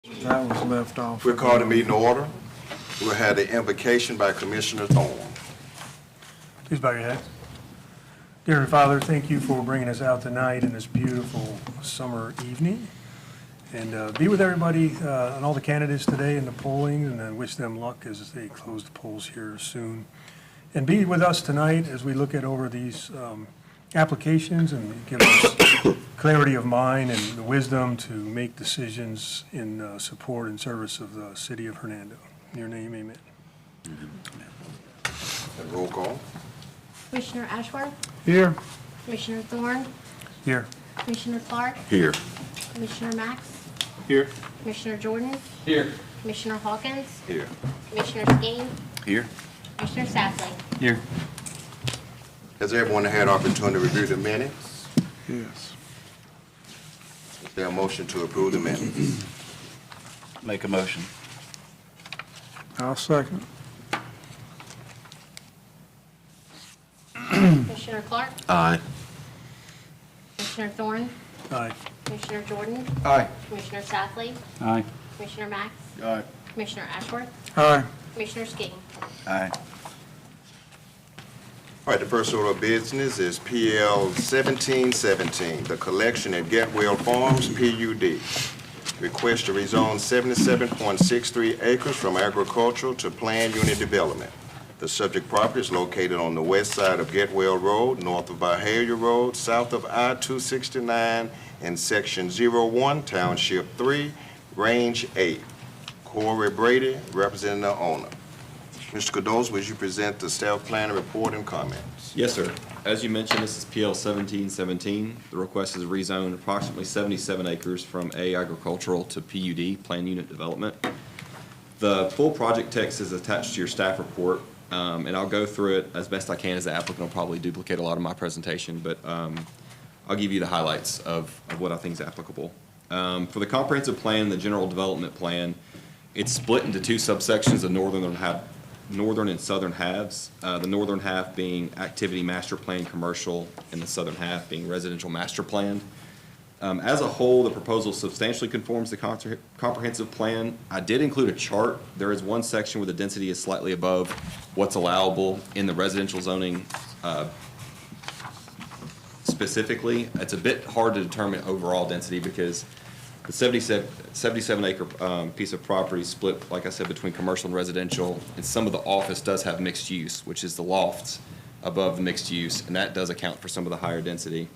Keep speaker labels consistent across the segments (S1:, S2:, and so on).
S1: That was left off.
S2: We'll call the meeting to order. We'll have the invocation by Commissioner Thorne.
S3: Please bow your heads. Dear Heavenly Father, thank you for bringing us out tonight in this beautiful summer evening. And be with everybody and all the candidates today in the polling, and I wish them luck as they close the polls here soon. And be with us tonight as we look at over these applications and give us clarity of mind and the wisdom to make decisions in support and service of the city of Hernando. In your name, amen.
S2: And roll call.
S4: Commissioner Ashworth,
S1: Here.
S4: Commissioner Thorne,
S3: Here.
S4: Commissioner Clark,
S2: Here.
S4: Commissioner Max,
S1: Here.
S4: Commissioner Jordan,
S1: Here.
S4: Commissioner Hawkins,
S2: Here.
S4: Commissioner Skeen,
S2: Here.
S4: Commissioner Safley.
S1: Here.
S2: Has everyone had opportunity to review the minutes?
S1: Yes.
S2: Is there a motion to approve the minutes?
S5: Make a motion.
S1: I'll second.
S4: Commissioner Clark,
S5: Aye.
S4: Commissioner Thorne,
S3: Aye.
S4: Commissioner Jordan,
S1: Aye.
S4: Commissioner Safley,
S1: Aye.
S4: Commissioner Max,
S1: Aye.
S4: Commissioner Ashworth,
S1: Aye.
S4: Commissioner Skeen.
S5: Aye.
S2: All right, the first order of business is PL 1717, the collection at Getwell Farms PUD. Request to rezone 77.63 acres from agricultural to planned unit development. The subject property is located on the west side of Getwell Road, north of Byhalia Road, south of I-269, in Section 01, Township 3, Range 8. Cory Brady, representing the owner. Mr. Cardozo, would you present the staff planning report and comments?
S6: Yes, sir. As you mentioned, this is PL 1717. The request is rezone approximately 77 acres from A agricultural to PUD, planned unit development. The full project text is attached to your staff report, and I'll go through it as best I can, as the applicant will probably duplicate a lot of my presentation, but I'll give you the highlights of what I think is applicable. For the comprehensive plan, the general development plan, it's split into two subsections, the northern and southern halves. The northern half being activity master plan commercial, and the southern half being residential master planned. As a whole, the proposal substantially conforms to the comprehensive plan. I did include a chart. There is one section where the density is slightly above what's allowable in the residential zoning specifically. It's a bit hard to determine overall density because the 77 acre piece of property split, like I said, between commercial and residential, and some of the office does have mixed use, which is the lofts above the mixed use, and that does account for some of the higher density.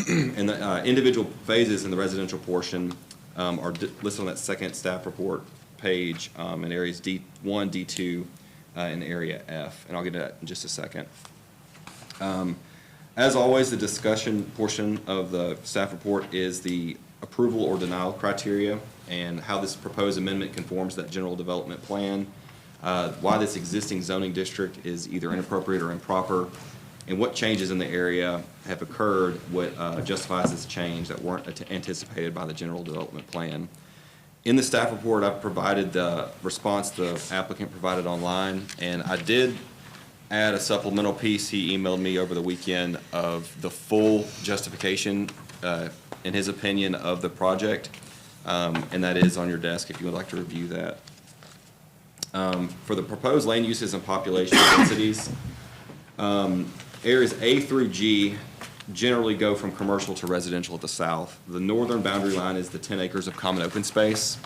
S6: And the individual phases in the residential portion are listed on that second staff report page in areas D1, D2, and area F, and I'll get to that in just a second. As always, the discussion portion of the staff report is the approval or denial criteria and how this proposed amendment conforms to that general development plan, why this existing zoning district is either inappropriate or improper, and what changes in the area have occurred, what justifies this change that weren't anticipated by the general development plan. In the staff report, I've provided the response the applicant provided online, and I did add a supplemental piece. He emailed me over the weekend of the full justification in his opinion of the project, and that is on your desk if you would like to review that. For the proposed land uses and population densities, areas A through G generally go from commercial to residential at the south. The northern boundary line is the 10 acres of common open space,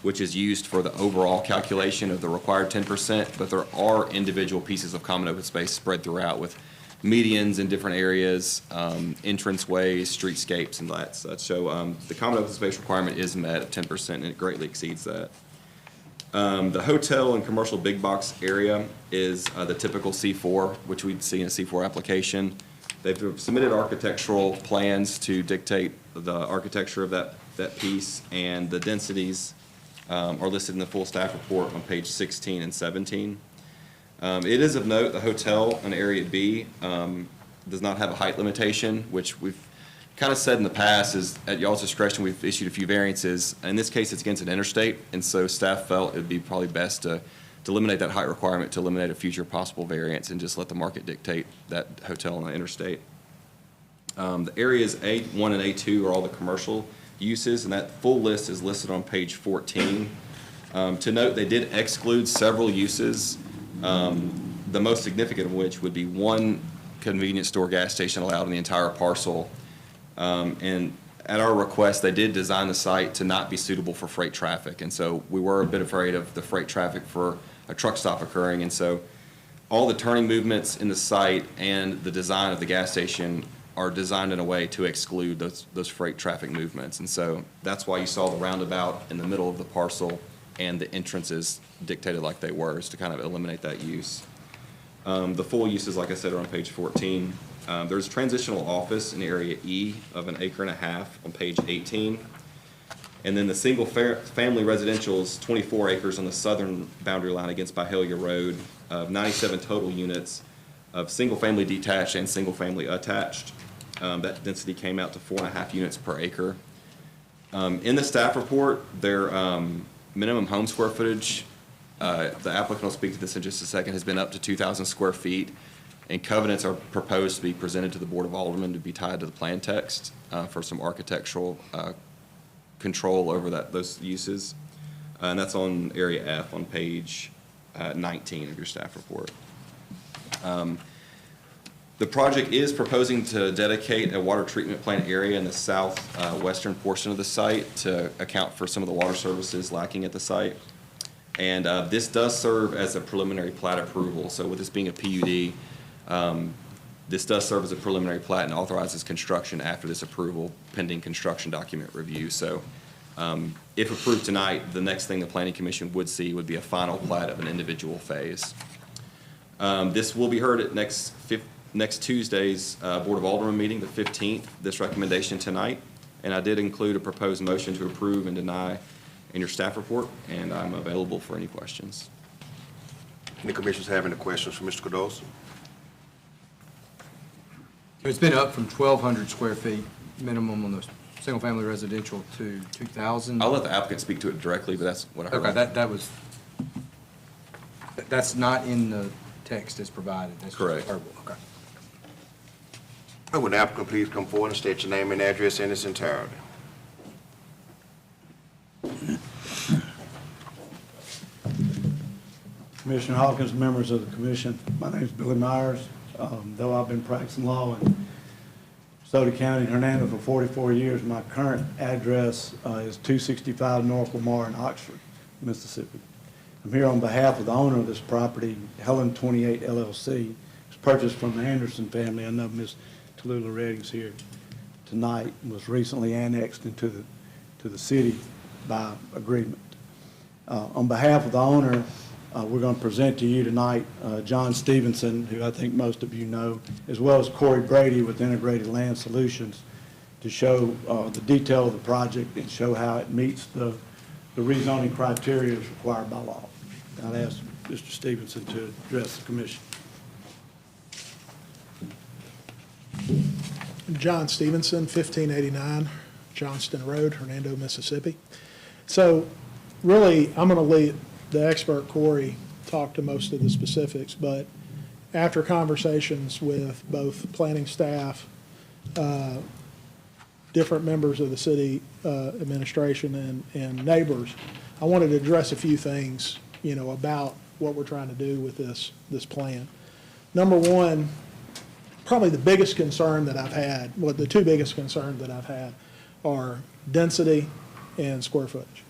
S6: which is used for the overall calculation of the required 10%, but there are individual pieces of common open space spread throughout with medians in different areas, entranceways, streetscapes, and that such. So the common open space requirement is met at 10%, and it greatly exceeds that. The hotel and commercial big box area is the typical C4, which we'd see in a C4 application. They've submitted architectural plans to dictate the architecture of that piece, and the densities are listed in the full staff report on page 16 and 17. It is of note the hotel in Area B does not have a height limitation, which we've kind of said in the past is at y'all's discretion. We've issued a few variances. In this case, it's against an interstate, and so staff felt it would be probably best to eliminate that height requirement, to eliminate a future possible variance, and just let the market dictate that hotel on the interstate. The areas A1 and A2 are all the commercial uses, and that full list is listed on page 14. To note, they did exclude several uses, the most significant of which would be one convenience store gas station allowed in the entire parcel. And at our request, they did design the site to not be suitable for freight traffic, and so we were a bit afraid of the freight traffic for a truck stop occurring, and so all the turning movements in the site and the design of the gas station are designed in a way to exclude those freight traffic movements. And so that's why you saw the roundabout in the middle of the parcel and the entrances dictated like they were, is to kind of eliminate that use. The full uses, like I said, are on page 14. There's a transitional office in area E of 1.5 acres on page 18. And then the single family residential is 24 acres on the southern boundary line against Byhalia Road, of 97 total units of single family detached and single family attached. That density came out to 4.5 units per acre. In the staff report, their minimum home square footage, the applicant will speak to this in just a second, has been up to 2,000 square feet, and covenants are proposed to be presented to the Board of Aldermen to be tied to the plan text for some architectural control over those uses. And that's on area F on page 19 of your staff report. The project is proposing to dedicate a water treatment plant area in the southwestern portion of the site to account for some of the water services lacking at the site. And this does serve as a preliminary plat approval. So with this being a PUD, this does serve as a preliminary plat and authorizes construction after this approval, pending construction document review. So if approved tonight, the next thing the Planning Commission would see would be a final plat of an individual phase. This will be heard at next Tuesday's Board of Aldermen meeting, the 15th, this recommendation tonight. And I did include a proposed motion to approve and deny in your staff report, and I'm available for any questions.
S2: Any commissioners have any questions for Mr. Cardoso?
S7: It's been up from 1,200 square feet minimum on the single-family residential to 2,000.
S6: I'll let the applicant speak to it directly, but that's what I heard.
S7: Okay, that's not in the text as provided. That's
S6: Correct.
S7: verbal. Okay.
S2: Would the applicant please come forward and state your name and address in its entirety?
S8: Commissioner Hawkins, members of the commission, my name is Billy Myers. Though I've been practicing law in DeSoto County and Hernando for 44 years, my current address is 265 North Lamar in Oxford, Mississippi. I'm here on behalf of the owner of this property, Helen 28 LLC. It was purchased from the Anderson family. I know Ms. Tallulah Redding's here tonight, and was recently annexed into the city by agreement. On behalf of the owner, we're going to present to you tonight John Stevenson, who I think most of you know, as well as Cory Brady with Integrated Land Solutions, to show the detail of the project and show how it meets the rezoning criteria as required by law. I'd ask Mr. Stevenson to address the commission.
S9: John Stevenson, 1589 Johnston Road, Hernando, Mississippi. So really, I'm going to let the expert Cory talk to most of the specifics, but after conversations with both planning staff, different members of the city administration and neighbors, I wanted to address a few things, about what we're trying to do with this plan. Number one, probably the biggest concern that I've had, well, the two biggest concerns that I've had are density and square footage.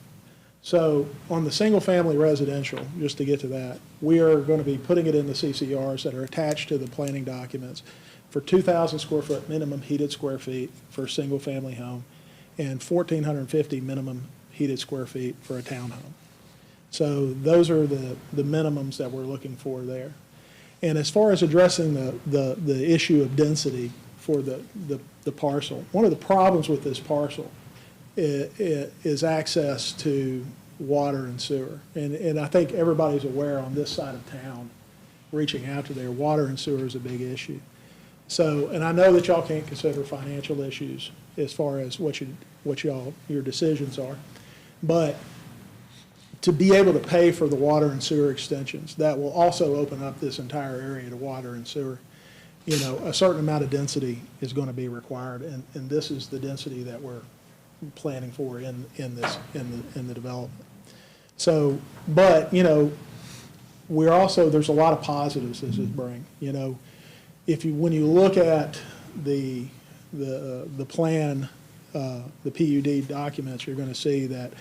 S9: So on the single-family residential, just to get to that, we are going to be putting it in the CCRs that are attached to the planning documents for 2,000 square foot minimum heated square feet for a single-family home and 1,450 minimum heated square feet for a townhome. So those are the minimums that we're looking for there. And as far as addressing the issue of density for the parcel, one of the problems with this parcel is access to water and sewer. And I think everybody's aware on this side of town, reaching out to there, water and sewer is a big issue. So, and I know that y'all can't consider financial issues as far as what your decisions are, but to be able to pay for the water and sewer extensions, that will also open up this entire area to water and sewer. A certain amount of density is going to be required, and this is the density that planning for in the development. So, but, we're also, there's a lot of positives this is bringing. When you look at the plan, the PUD documents, you're going to see that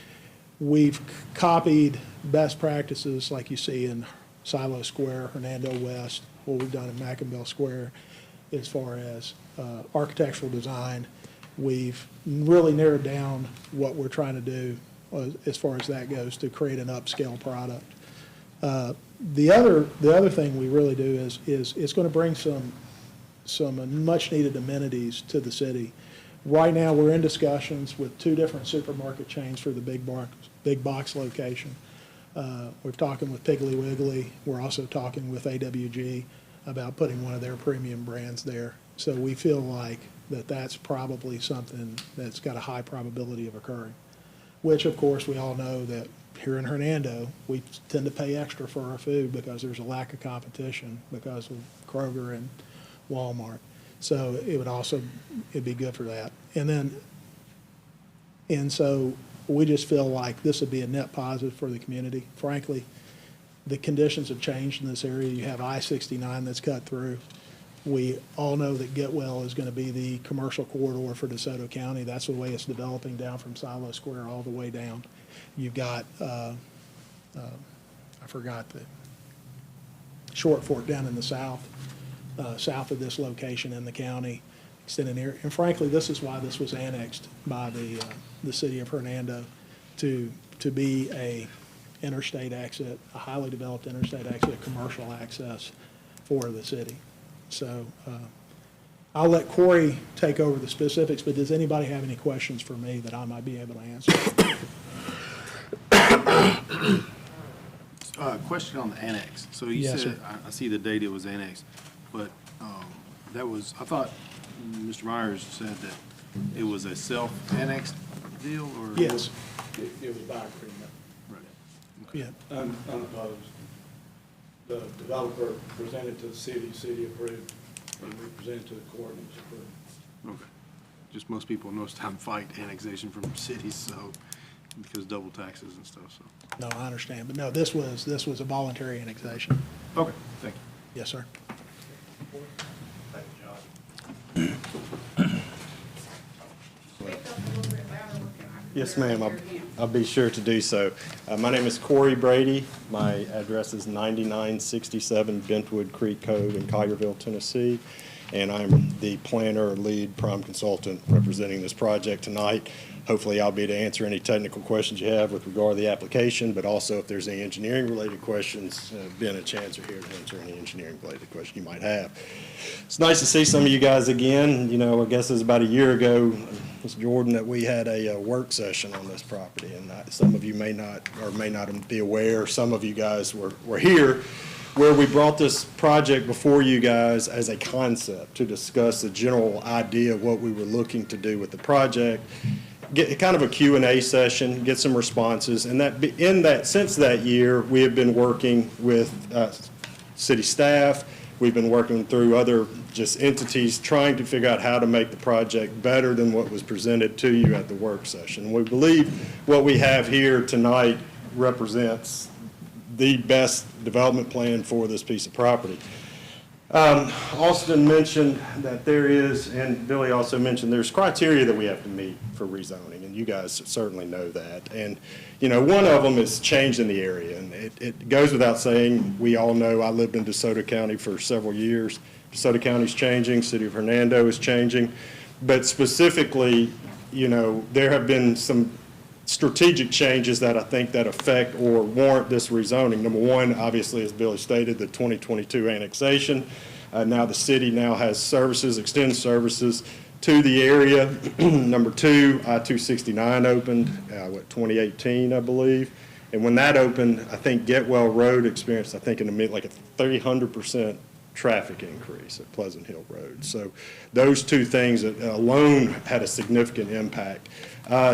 S9: we've copied best practices like you see in Silo Square, Hernando West, what we've done in Mackinville Square as far as architectural design. We've really narrowed down what we're trying to do as far as that goes to create an upscale product. The other thing we really do is it's going to bring some much needed amenities to the city. Right now, we're in discussions with 2 different supermarket chains for the big box location. We're talking with Piggly Wiggly. We're also talking with AWG about putting one of their premium brands there. So we feel like that's probably something that's got a high probability of occurring, which of course we all know that here in Hernando, we tend to pay extra for our food because there's a lack of competition because of Kroger and Walmart. So it'd be good for that. And so we just feel like this would be a net positive for the community. Frankly, the conditions have changed in this area. You have I-69 that's cut through. We all know that Getwell is going to be the commercial corridor for DeSoto County. That's the way it's developing down from Silo Square all the way down. You've got, I forgot the Short Fork down in the south of this location in the county, extending here. And frankly, this is why this was annexed by the city of Hernando to be a interstate exit, a highly developed interstate exit, commercial access for the city. So I'll let Cory take over the specifics, but does anybody have any questions for me that I might be able to answer?
S10: Question on the annex. So you
S9: Yes,
S10: said,
S9: sir.
S10: I see the date it was annexed, but that was, I thought Mr. Myers said that it was a self-annexed deal, or?
S9: Yes.
S8: It was by agreement.
S10: Right.
S9: Yeah.
S8: Unopposed. The developer presented to the city approved, and we presented to the court and it was approved.
S10: Okay. Just most people in most time fight annexation from cities, so, because double taxes and stuff, so.
S9: No, I understand. But no, this was a voluntary annexation.
S10: Okay, thank you.
S9: Yes, sir.
S11: Yes, ma'am. I'll be sure to do so. My name is Cory Brady. My address is 9967 Bentwood Creek Cove in Collierville, Tennessee. And I'm the planner or lead prime consultant representing this project tonight. Hopefully I'll be able to answer any technical questions you have with regard to the application, but also if there's any engineering related questions, Ben and Chance are here to answer any engineering related question you might have. It's nice to see some of you guys again. I guess it was about a year ago, Mr. Jordan, that we had a work session on this property, and some of you may not be aware, some of you guys were here, where we brought this project before you guys as a concept to discuss the general idea of what we were looking to do with the project, get kind of a Q&A session, get some responses, and since that year, we have been working with city staff. We've been working through other just entities trying to figure out how to make the project better than what was presented to you at the work session. We believe what we have here tonight represents the best development plan for this piece of property. Austin mentioned that there is, and Billy also mentioned, there's criteria that we have to meet for rezoning, and you guys certainly know that. And, one of them is change in the area, and it goes without saying, we all know, I lived in DeSoto County for several years. DeSoto County's changing, City of Hernando is changing, but specifically, there have been some strategic changes that I think that affect or warrant this rezoning. Number one, obviously, as Billy stated, the 2022 annexation. Now the city now has services, extends services to the area. Number two, I-269 opened, 2018, I believe. And when that opened, I think Getwell Road experienced, I think in the mid, like a 300% traffic increase at Pleasant Hill Road. So those two things alone had a significant impact.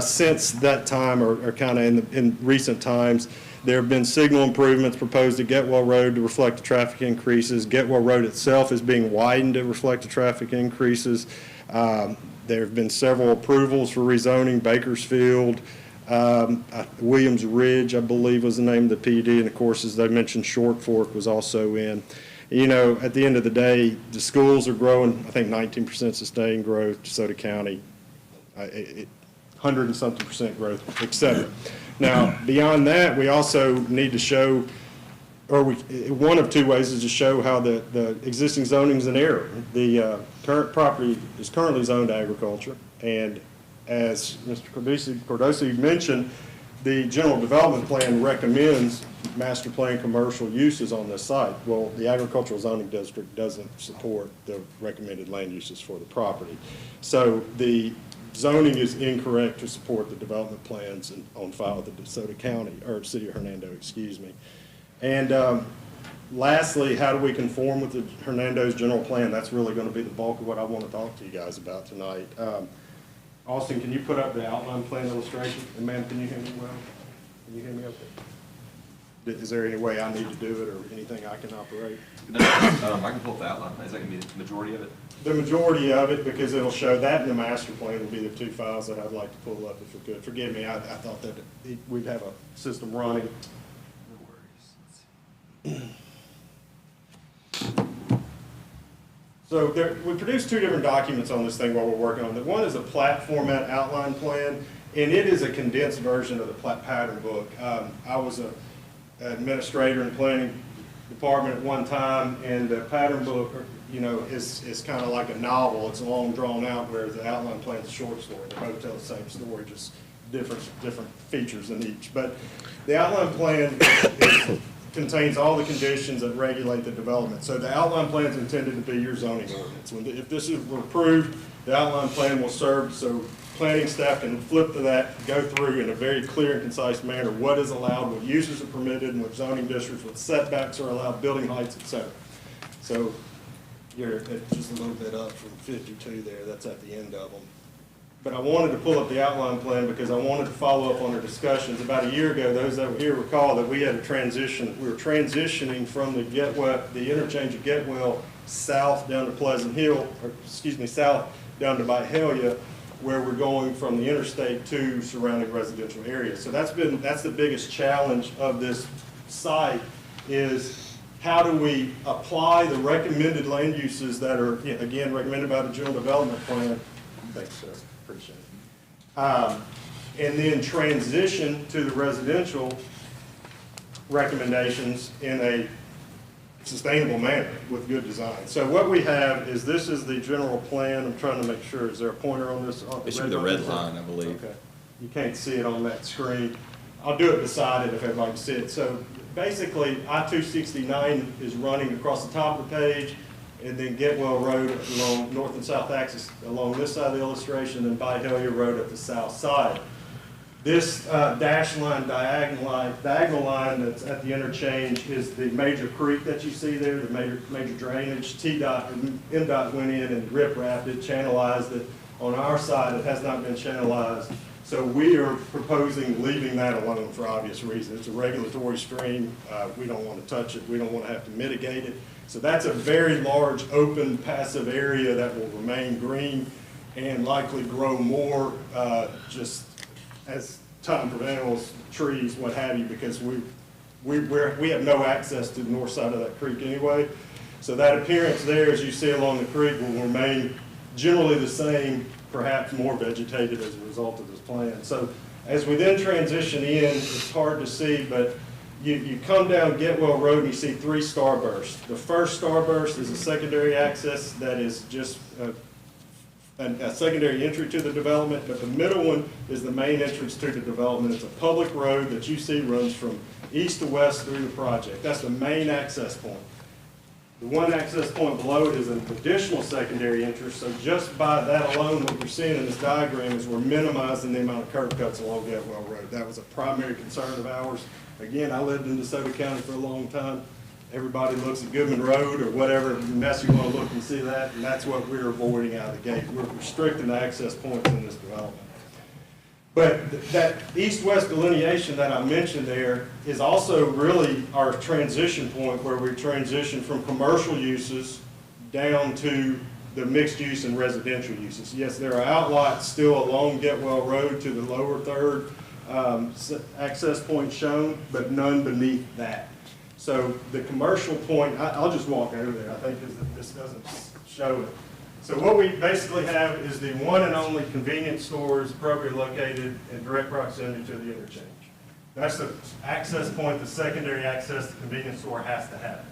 S11: Since that time, or kind of in recent times, there have been signal improvements proposed at Getwell Road to reflect the traffic increases. Getwell Road itself is being widened to reflect the traffic increases. There have been several approvals for rezoning, Bakersfield, Williams Ridge, I believe was the name of the PUD, and of course, as they mentioned, Short Fork was also in. You know, at the end of the day, the schools are growing, I think 19% sustained growth, DeSoto County, 100 and something percent growth, et cetera. Now, beyond that, we also need to show, one of two ways is to show how the existing zoning is in error. The current property is currently zoned agriculture, and as Mr. Cardosi mentioned, the general development plan recommends master plan commercial uses on this site. Well, the agricultural zoning district doesn't support the recommended land uses for the property. So the zoning is incorrect to support the development plans on file with the DeSoto County, or City of Hernando, excuse me. And lastly, how do we conform with the Hernando's general plan? That's really going to be the bulk of what I want to talk to you guys about tonight. Austin, can you put up the outline plan illustration? And ma'am, can you hear me well? Can you hear me okay? Is there any way I need to do it or anything I can operate?
S6: No, I can pull up the outline. Is that going to be the majority of it?
S11: The majority of it, because it'll show that and the master plan will be the two files that I'd like to pull up if we could. Forgive me, I thought that we'd have a system running. No worries. So we produced two different documents on this thing while we're working on it. One is a plat format outline plan, and it is a condensed version of the plat pattern book. I was an administrator in the planning department at one time, and the pattern book, you know, is kind of like a novel. It's long drawn out, whereas the outline plan is a short story. They both tell the same story, just different features in each. But the outline plan contains all the conditions that regulate the development. So the outline plan is intended to be your zoning ordinance. If this is approved, the outline plan will serve so planning staff can flip to that, go through in a very clear and concise manner what is allowed, what uses are permitted, and what zoning districts, what setbacks are allowed, building heights, et cetera. So you're just a little bit up from 52 there. That's at the end of them. But I wanted to pull up the outline plan because I wanted to follow up on our discussions. About a year ago, those that were here recall that we had a transition. We were transitioning from the interchange of Getwell south down to Pleasant Hill, or excuse me, south down to Byhalia, where we're going from the interstate to surrounding residential areas. So that's the biggest challenge of this site is how do we apply the recommended land uses that are, again, recommended by the general development plan. Thanks, sir. Appreciate it. And then transition to the residential recommendations in a sustainable manner with good design. So what we have is, this is the general plan. I'm trying to make sure, is there a pointer on this?
S6: It should be the red line, I believe.
S11: Okay. You can't see it on that screen. I'll do it beside it if everybody can see it. So basically, I-269 is running across the top of the page, and then Getwell Road along north and south axis along this side of the illustration, and Byhalia Road at the south side. This dash line, diagonal line that's at the interchange is the major creek that you see there, the major drainage. TDOT and MDOT went in and rip-rapped it, channelized it. On our side, it has not been channelized. So we are proposing leaving that alone for obvious reasons. It's a regulatory stream. We don't want to touch it. We don't want to have to mitigate it. So that's a very large, open, passive area that will remain green and likely grow more just as time prevails, trees, what have you, because we have no access to the north side of that creek anyway. So that appearance there, as you see along the creek, will remain generally the same, perhaps more vegetated as a result of this plan. So as we then transition in, it's hard to see, but you come down Getwell Road and you see three starbursts. The first starburst is a secondary access that is just a secondary entry to the development, but the middle one is the main entrance to the development. It's a public road that you see runs from east to west through the project. That's the main access point. The one access point below it is an additional secondary entrance, so just by that alone, what you're seeing in this diagram is we're minimizing the amount of curb cuts along Getwell Road. That was a primary concern of ours. Again, I lived in DeSoto County for a long time. Everybody looks at Goodman Road or whatever mess you want to look and see that, and that's what we're avoiding out of the gate. We're restricting the access points in this development. But that east-west delineation that I mentioned there is also really our transition point where we transition from commercial uses down to the mixed use and residential uses. Yes, there are outlots still along Getwell Road to the lower third access point shown, but none beneath that. So the commercial point, I'll just walk over there. I think this doesn't show it. So what we basically have is the one and only convenience stores appropriately located in direct proximity to the interchange. That's the access point, the secondary access the convenience store has to have.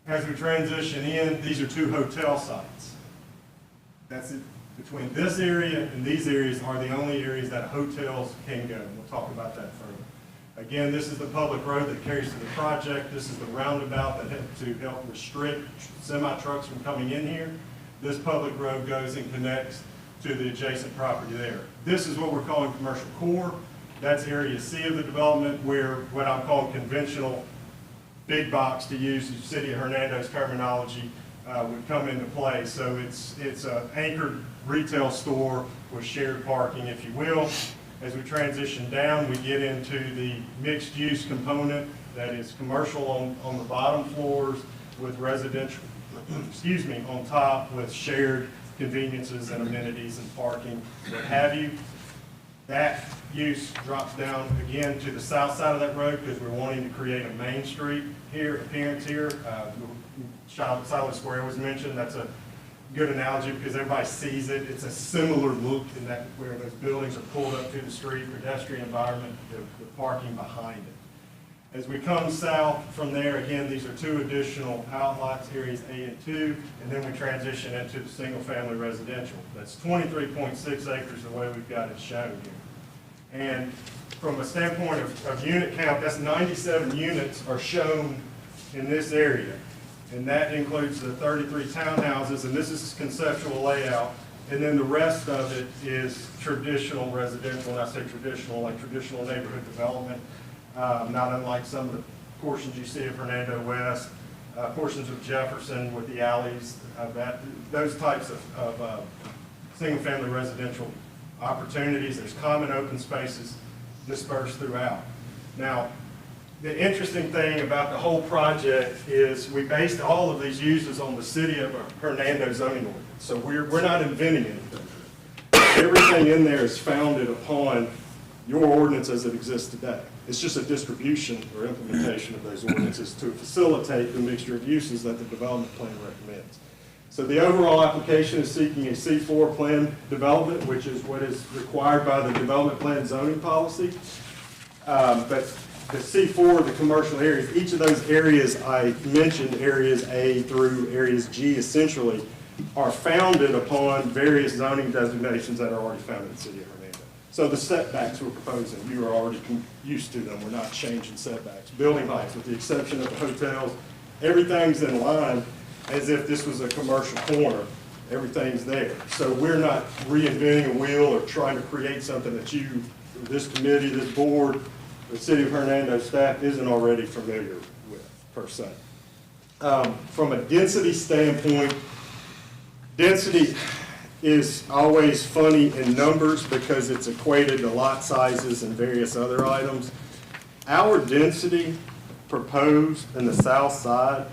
S11: As we transition in, these are two hotel sites. That's it. Between this area and these areas are the only areas that hotels can go. We'll talk about that further. Again, this is the public road that carries to the project. This is the roundabout that to help restrict semi-trucks from coming in here. This public road goes and connects to the adjacent property there. This is what we're calling commercial core. That's area C of the development where what I'm calling conventional big box, to use the city of Hernando's terminology, would come into play. So it's an anchored retail store with shared parking, if you will. As we transition down, we get into the mixed use component that is commercial on the bottom floors with residential, excuse me, on top with shared conveniences and amenities and parking, what have you. That use drops down again to the south side of that road because we're wanting to create a main street here, appearance here. Salguero Square was mentioned. That's a good analogy because everybody sees it. It's a similar look in that where those buildings are pulled up to the street, pedestrian environment, the parking behind it. As we come south from there, again, these are two additional outlots, areas A and 2, and then we transition into the single-family residential. That's 23.6 acres the way we've got it shown here. And from a standpoint of unit count, that's 97 units are shown in this area. And that includes the 33 townhouses, and this is conceptual layout. And then the rest of it is traditional residential, and I say traditional, like traditional neighborhood development. Not unlike some of the portions you see of Hernando West, portions of Jefferson with the alleys, those types of single-family residential opportunities. There's common open spaces dispersed throughout. Now, the interesting thing about the whole project is we based all of these uses on the city of Hernando zoning ordinance. So we're not inventing anything. Everything in there is founded upon your ordinance as it exists today. It's just a distribution or implementation of those ordinances to facilitate the mixture of uses that the development plan recommends. So the overall application is seeking a C4 plan development, which is what is required by the development plan zoning policy. But the C4, the commercial areas, each of those areas I mentioned, areas A through areas G essentially, are founded upon various zoning designations that are already found in the city of Hernando. So the setbacks we're proposing, you are already used to them. We're not changing setbacks. Building heights, with the exception of the hotels, everything's in line as if this was a commercial corner. Everything's there. So we're not reinventing a wheel or trying to create something that you, this committee, this board, the city of Hernando staff isn't already familiar with, per se. From a density standpoint, density is always funny in numbers because it's equated to lot sizes and various other items. Our density proposed in the south side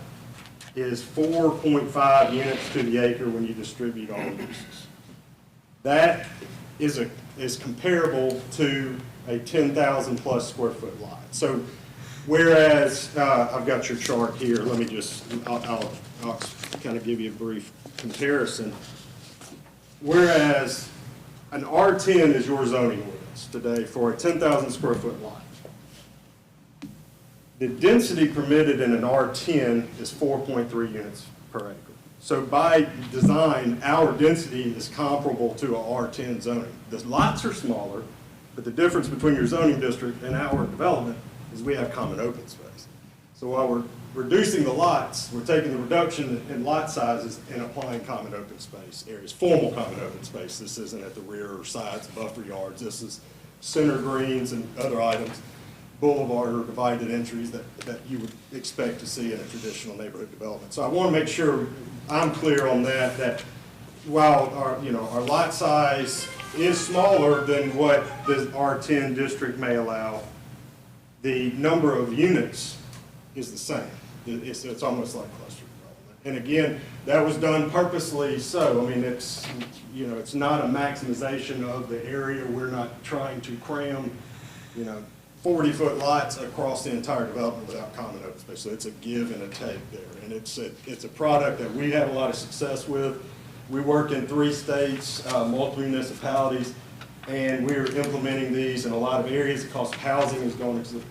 S11: is 4.5 units to the acre when you distribute all uses. That is comparable to a 10,000 plus square foot lot. So whereas, I've got your chart here, let me just, I'll kind of give you a brief comparison. Whereas an R10 is your zoning ordinance today for a 10,000 square foot lot. The density permitted in an R10 is 4.3 units per acre. So by design, our density is comparable to a R10 zoning. The lots are smaller, but the difference between your zoning district and our development is we have common open space. So while we're reducing the lots, we're taking the reduction in lot sizes and applying common open space areas, formal common open space. This isn't at the rear or sides, buffer yards. This is center greens and other items, boulevard or divided entries that you would expect to see in a traditional neighborhood development. So I want to make sure I'm clear on that while our lot size is smaller than what the R10 district may allow, the number of units is the same. It's almost like cluster development. And again, that was done purposely so. I mean, it's, you know, it's not a maximization of the area. We're not trying to cram, you know, 40-foot lots across the entire development without common open space. So it's a give and a take there. And it's a product that we have a lot of success with. We work in 3 states, multiple municipalities, and we're implementing these in a lot of areas. The cost of housing is going to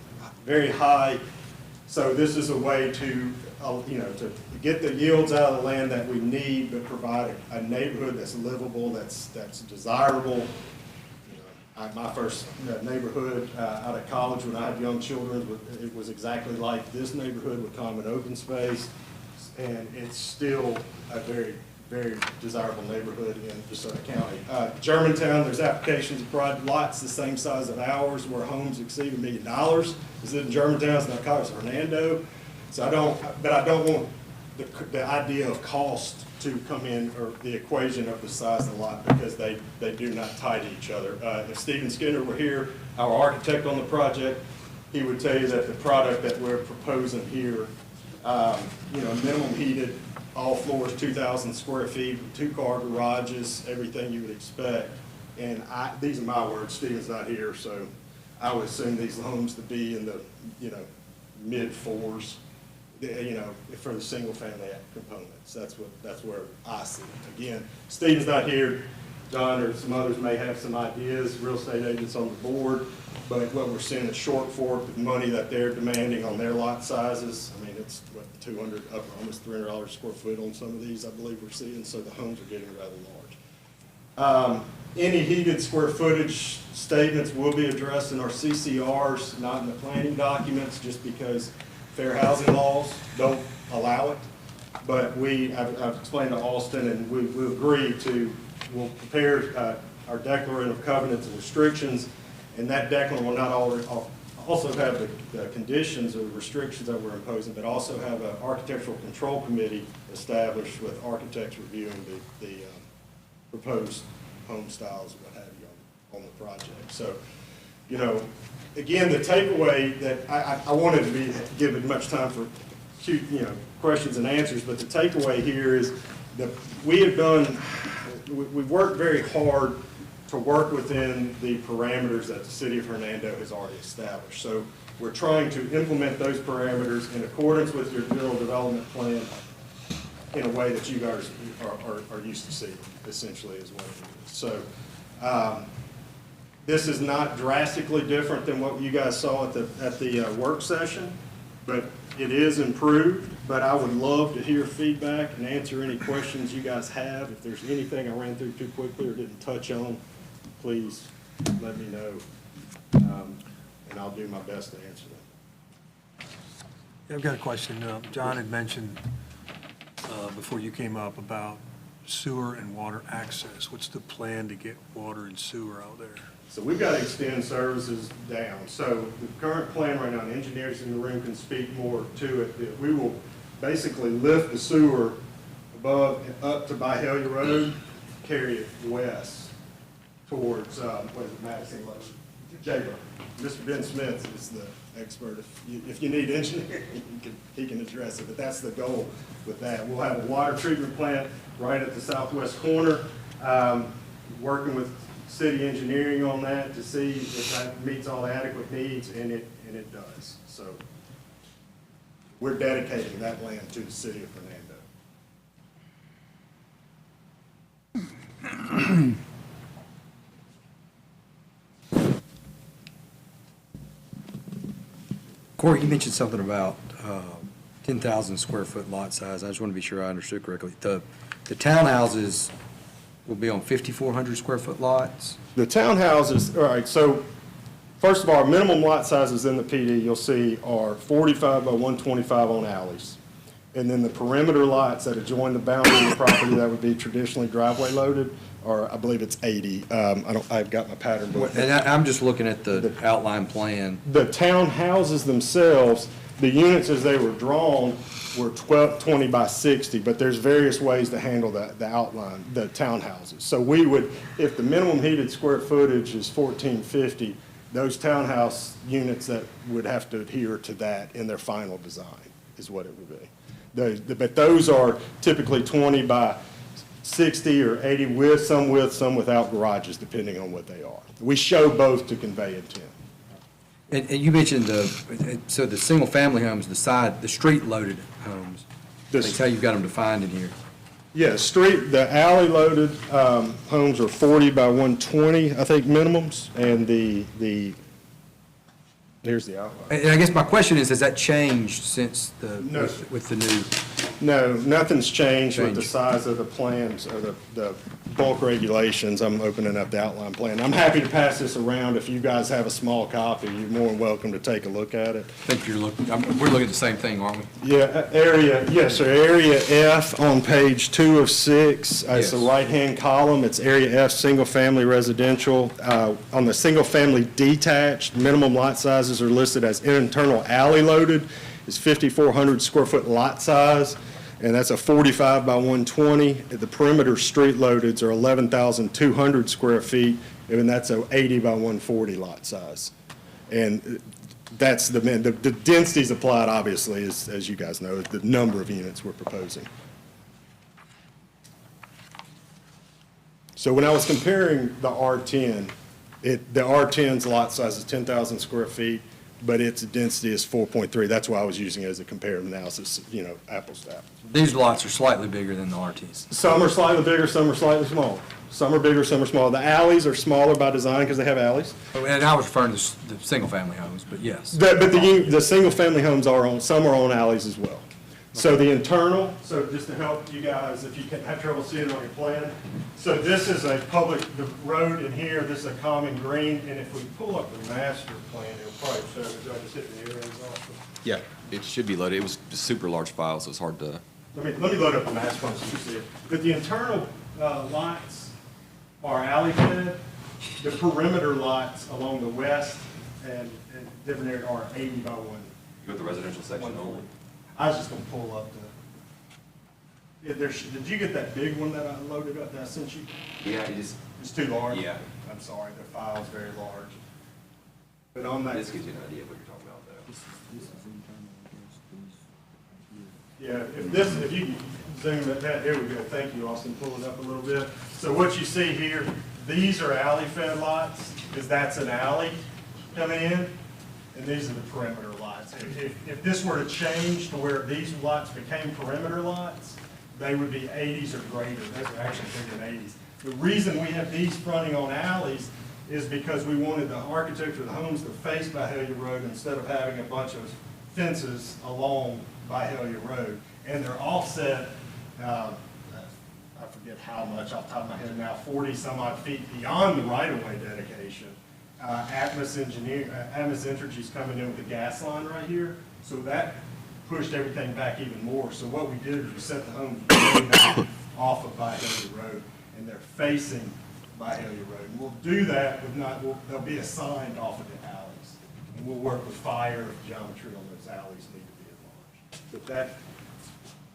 S11: very high. So this is a way to, you know, to get the yields out of the land that we need, but provide a neighborhood that's livable, that's desirable. My first neighborhood out of college when I had young children, it was exactly like this neighborhood with common open space, and it's still a very, very desirable neighborhood in DeSoto County. Germantown, there's applications of lots the same size of ours where homes exceed $1 million. It's in Germantown, it's not College, it's Hernando. So I don't want the idea of cost to come in, or the equation of the size of the lot, because they do not tie to each other. If Stephen Skinner were here, our architect on the project, he would tell you that the product that we're proposing here, you know, minimum heated, all floors, 2,000 square feet, 2-car garages, everything you would expect. And these are my words, Stephen's not here, so I would assume these homes to be in the, you know, mid-4s. You know, for the single-family components. That's where I see it. Again, Steve's not here. John or some others may have some ideas, real estate agents on the board, but what we're seeing is short fork the money that they're demanding on their lot sizes. I mean, it's what, 200 up almost $300 a square foot on some of these, I believe we're seeing. So the homes are getting rather large. Any heated square footage statements will be addressed in our CCRs, not in the planning documents, just because fair housing laws don't allow it, but I've explained to Austin, and we agreed to, we'll prepare our declaration of covenants and restrictions, and that declaration will not also have the conditions or restrictions that we're imposing, but also have an architectural control committee established with architects reviewing the proposed home styles, what have you, on the project. So, you know, again, the takeaway that I wanted to be given much time for, you know, questions and answers, but the takeaway here is that we've worked very hard to work within the parameters that the city of Hernando has already established. So we're trying to implement those parameters in accordance with your general development plan in a way that you guys are used to seeing, essentially, is what it is. So, this is not drastically different than what you guys saw at the work session, but it is improved. But I would love to hear feedback and answer any questions you guys have. If there's anything I ran through too quickly or didn't touch on, please let me know, and I'll do my best to answer them.
S3: Yeah, I've got a question. John had mentioned before you came up about sewer and water access. What's the plan to get water and sewer out there?
S11: So we've got to extend services down. So the current plan right now, and engineers in the room can speak more to it, that we will basically lift the sewer above and up to Byhalia Road, carry it west towards, what is it, Madison Road? Jaybrook. Mr. Ben Smith is the expert. If you need engineering, he can address it, but that's the goal with that. We'll have a water treatment plant right at the southwest corner, working with city engineering on that to see if that meets all the adequate needs, and it does. So we're dedicating that land to the city of Hernando.
S7: Cory, you mentioned something about 10,000 square foot lot size. I just want to be sure I understood correctly. The townhouses will be on 5,400 square foot lots?
S11: The townhouses, all right, so first of all, our minimum lot sizes in the PD you'll see are 45 by 125 on alleys. And then the perimeter lots that adjoin the boundary of the property that would be traditionally driveway loaded, or I believe it's 80. I've got my pattern book.
S7: And I'm just looking at the outline plan.
S11: The townhouses themselves, the units as they were drawn were 20 by 60, but there's various ways to handle the outline, the townhouses. So we would, if the minimum heated square footage is 1,450, those townhouse units that would have to adhere to that in their final design is what it would be. But those are typically 20 by 60 or 80 with, some without garages, depending on what they are. We show both to convey intent.
S7: And you mentioned so the single-family homes, the street-loaded homes, that's how you've got them defined in here.
S11: Yeah, the alley-loaded homes are 40 by 120, I think, minimums, and here's the outline.
S7: And I guess my question is, has that changed since
S11: No.
S7: with the new?
S11: No, nothing's changed with the size of the plans or the bulk regulations. I'm opening up the outline plan. I'm happy to pass this around. If you guys have a small copy, you're more than welcome to take a look at it.
S7: I think we're looking at the same thing, aren't we?
S11: Yeah, yes, sir. Area F on page 2 of 6. It's the
S7: Yes.
S11: right-hand column. It's Area F, single-family residential. On the single-family detached, minimum lot sizes are listed as internal alley loaded. It's 5,400 square foot lot size, and that's a 45 by 120. The perimeter street loadeds are 11,200 square feet, and that's a 80 by 140 lot size. And that's the densities applied, obviously, as you guys know, the number of units we're proposing. So when I was comparing the R10, the R10's lot size is 10,000 square feet, but its density is 4.3. That's why I was using it as a comparative analysis, apples to apples.
S7: These lots are slightly bigger than the RTs.
S11: Some are slightly bigger, some are slightly smaller. Some are bigger, some are smaller. The alleys are smaller by design because they have alleys.
S7: And I was referring to the single-family homes, but yes.
S11: But the single-family homes some are on alleys as well. So the internal, so just to help you guys, if you can have trouble seeing it on your plan. So this is the road in here, this is a common green, and if we pull up the master plan, it'll probably show, I just hit the arrows off.
S6: Yeah, it should be loaded. It was a super large file, so it's hard to.
S11: Let me load up the master plan so you see it. But the internal lots are alley fed. The perimeter lots along the west and different areas are 80 by 1.
S6: You the residential section only?
S11: I was just gonna pull up did you get that big one that I loaded up that I sent you?
S6: Yeah, it is.
S11: It's too large?
S6: Yeah.
S11: I'm sorry, the file's very large. But on that.
S6: This gives you an idea of what you're talking about, though.
S11: Yeah, if you zoom that, here we go. Thank you, Austin. Pull it up a little bit. So what you see here, these are alley fed lots, because that's an alley coming in, and these are the perimeter lots. If this were to change to where these lots became perimeter lots, they would be 80s or greater. Those are actually bigger than 80s. The reason we have these fronting on alleys is because we wanted the architecture of the homes to face Byhalia Road instead of having a bunch of fences along Byhalia Road. And they're offset, I forget how much off the top of my head now, 40 some odd feet beyond the right-of-way dedication. Atmos Energy's coming in with the gas line right here, so that pushed everything back even more. So what we did is we set the homes way back off of Byhalia Road, and they're facing Byhalia Road. And we'll do that with they'll be assigned off of the alleys. And we'll work with fire geometry on those alleys need to be enlarged. But that,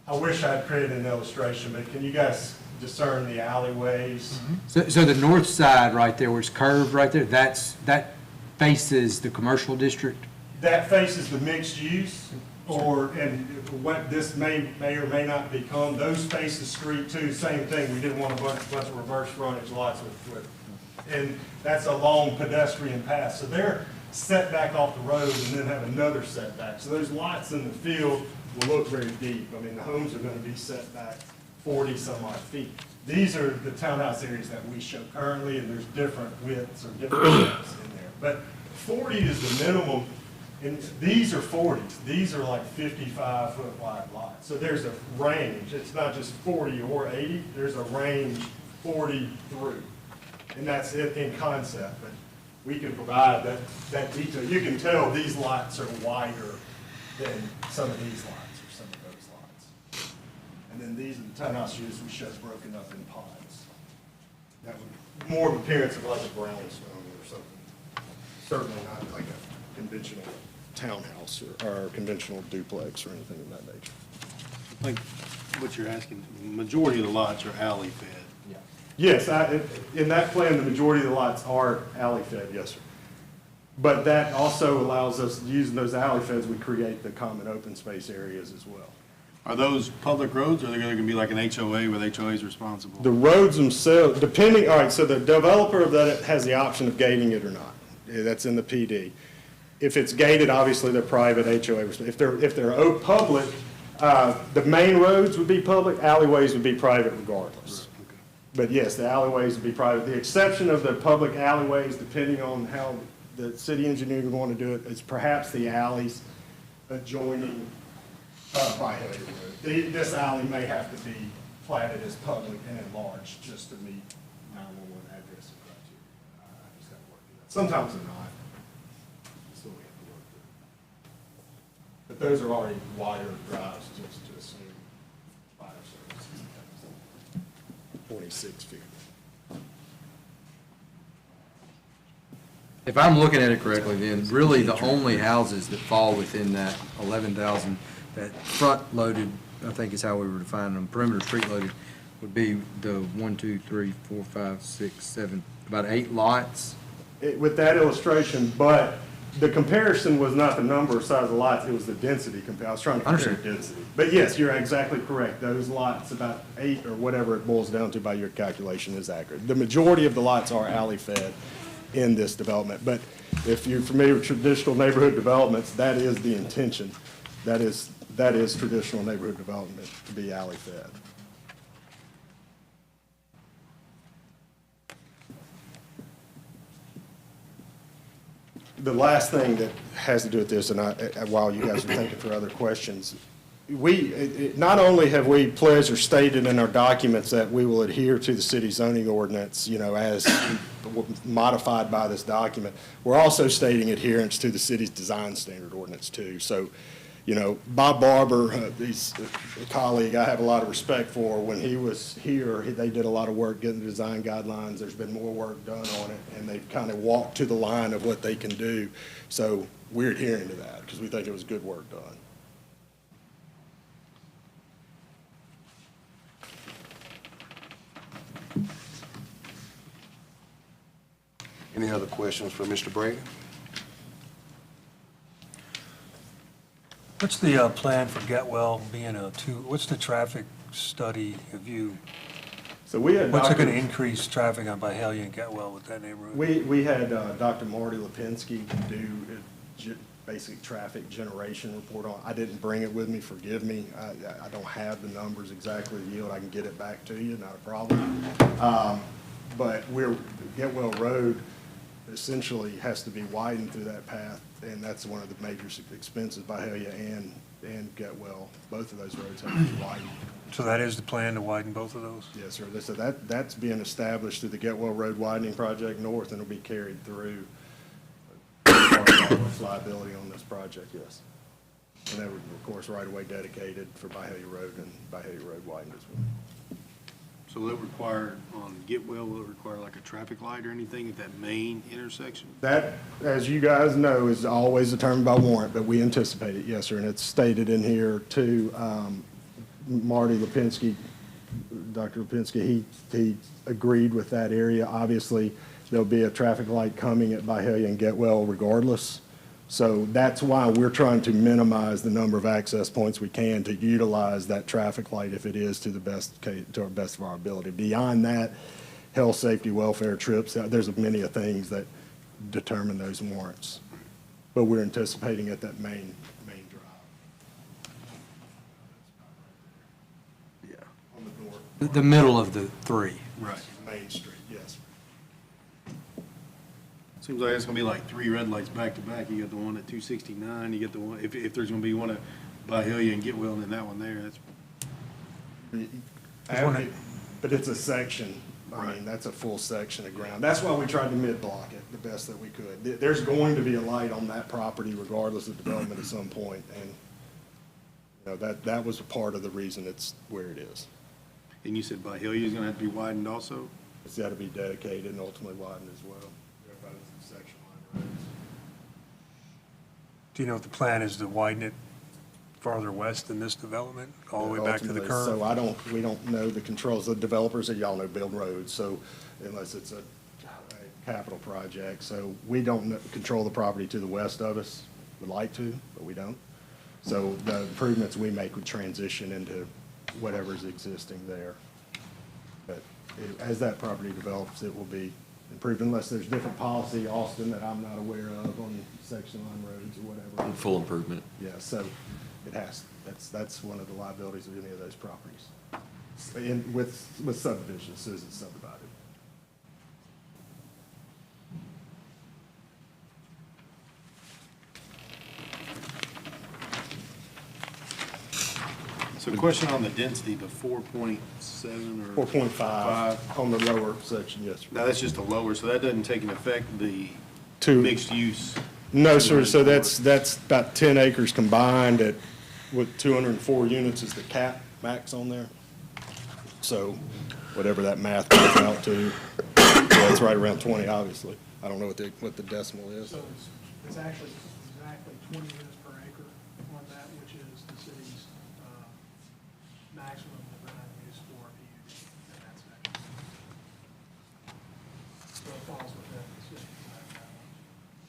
S11: I wish I'd created an illustration, but can you guys discern the alleyways?
S7: So the north side right there, where it's curved right there, that faces the commercial district?
S11: That faces the mixed use, and what this may or may not become. Those face the street too, same thing. We didn't want a bunch of reverse frontage lots and that's a long pedestrian path. So they're set back off the road and then have another setback. So those lots in the field will look very deep. I mean, the homes are going to be set back 40 some odd feet. These are the townhouse areas that we show currently, and there's different widths or different depths in there. But 40 is the minimum, and these are 40s. These are like 55-foot wide lots. So there's a range. It's not just 40 or 80. There's a range 40 through, and that's it in concept. But we can provide that detail. You can tell these lots are wider than some of these lots or some of those lots. And then these are the townhouse units we show broken up in pods. That would more of appearance of like a brownstone or something. Certainly not like a conventional townhouse or conventional duplex or anything of that nature.
S10: I think what you're asking, the majority of the lots are alley fed.
S11: Yes, in that plan, the majority of the lots are alley fed, yes, sir. But that also allows us, using those alley feds, we create the common open space areas as well.
S10: Are those public roads, or are they gonna be like an HOA where the HOA is responsible?
S11: The roads themselves, depending, all right, so the developer of that has the option of gating it or not. That's in the PD. If it's gated, obviously they're private HOA. If they're public, the main roads would be public, alleyways would be private regardless. But yes, the alleyways would be private. The exception of the public alleyways, depending on how the city engineer would want to do it, is perhaps the alleys adjoining Byhalia Road. This alley may have to be platted as public and enlarged just to meet 911 address and criteria. I just have to work through that. Sometimes they're not. So we have to work through it. But those are already wider drives, just to assume fire services. 26 feet.
S7: If I'm looking at it correctly, then really the only houses that fall within that 11,000, that front-loaded, I think is how we were defining them, perimeter street-loaded, would be the 1, 2, 3, 4, 5, 6, 7, about 8 lots.
S11: With that illustration, but the comparison was not the number or size of lots, it was the density. I was trying to compare
S7: Understood.
S11: density. But yes, you're exactly correct. Those lots, about 8 or whatever it boils down to by your calculation, is accurate. The majority of the lots are alley-fed in this development. But if you're familiar with traditional neighborhood developments, that is the intention. That is traditional neighborhood development, to be alley-fed. The last thing that has to do with this, and while you guys are thinking for other questions, not only have we pledged or stated in our documents that we will adhere to the city zoning ordinance, as modified by this document, we're also stating adherence to the city's design standard ordinance too. So, Bob Barber, he's a colleague I have a lot of respect for. When he was here, they did a lot of work getting the design guidelines. There's been more work done on it, and they've kind of walked to the line of what they can do. So we're adhering to that because we think it was good work done.
S2: Any other questions for Mr. Brady?
S3: What's the plan for Getwell being what's the traffic study of you?
S11: So we had
S3: What's it going to increase traffic on Byhalia and Getwell with that neighborhood?
S11: We had Dr. Marty Lipinski do basic traffic generation report on. I didn't bring it with me, forgive me. I don't have the numbers exactly yield. I can get it back to you, not a problem. But Getwell Road essentially has to be widened through that path, and that's one of the major expenses. Byhalia and Getwell, both of those roads have to be widened.
S3: So that is the plan, to widen both of those?
S11: Yes, sir. So that's being established through the Getwell Road widening project north, and it'll be carried through liability on this project, yes. And that would, of course, right away dedicated for Byhalia Road and Byhalia Road widened as well.
S10: So will it require, on Getwell, will it require like a traffic light or anything at that main intersection?
S11: That, as you guys know, is always determined by warrant, but we anticipate it, yes, sir. And it's stated in here too. Marty Lipinski, Dr. Lipinski, he agreed with that area. Obviously, there'll be a traffic light coming at Byhalia and Getwell regardless. So that's why we're trying to minimize the number of access points we can to utilize that traffic light if it is to our best of our ability. Beyond that, health, safety, welfare, trips, there's many of things that determine those warrants. But we're anticipating at that main drive. Yeah, on the north.
S7: The middle of the 3.
S10: Right.
S11: Main Street, yes.
S10: Seems like it's gonna be like 3 red lights back to back. You got the one at 269, you get the one, if there's gonna be one at Byhalia and Getwell and then that one there, that's.
S11: But it's a section. I mean, that's a full section of ground. That's why we tried to mid-block it the best that we could. There's going to be a light on that property regardless of development at some point, and that was a part of the reason it's where it is.
S10: And you said Byhalia is gonna have to be widened also?
S11: It's got to be dedicated and ultimately widened as well. Section line roads.
S3: Do you know if the plan is to widen it farther west in this development, all the way back to the
S11: Ultimately,
S3: curve?
S11: So we don't know the controls. The developers, that y'all know, build roads, so unless it's a capital project. So we don't control the property to the west of us. Would like to, but we don't. So the improvements we make would transition into whatever's existing there. But as that property develops, it will be improved unless there's different policy, Austin, that I'm not aware of on section line roads or whatever.
S6: Full improvement.
S11: Yeah, so it has, that's one of the liabilities of any of those properties. With subdivision, as soon as it's subdivided.
S10: So question on the density, the 4.7 or?
S11: 4.5 on the lower section, yes.
S10: Now, that's just a lower, so that doesn't take into effect the
S11: Two.
S10: mixed use?
S11: No, sir, so that's about 10 acres combined at, with 204 units is the cap max on there. So whatever that math comes out to, yeah, it's right around 20, obviously. I don't know what the decimal is.
S9: So it's actually exactly 20 units per acre on that, which is the city's maximum design use for PUD in that section. So it falls within the city's design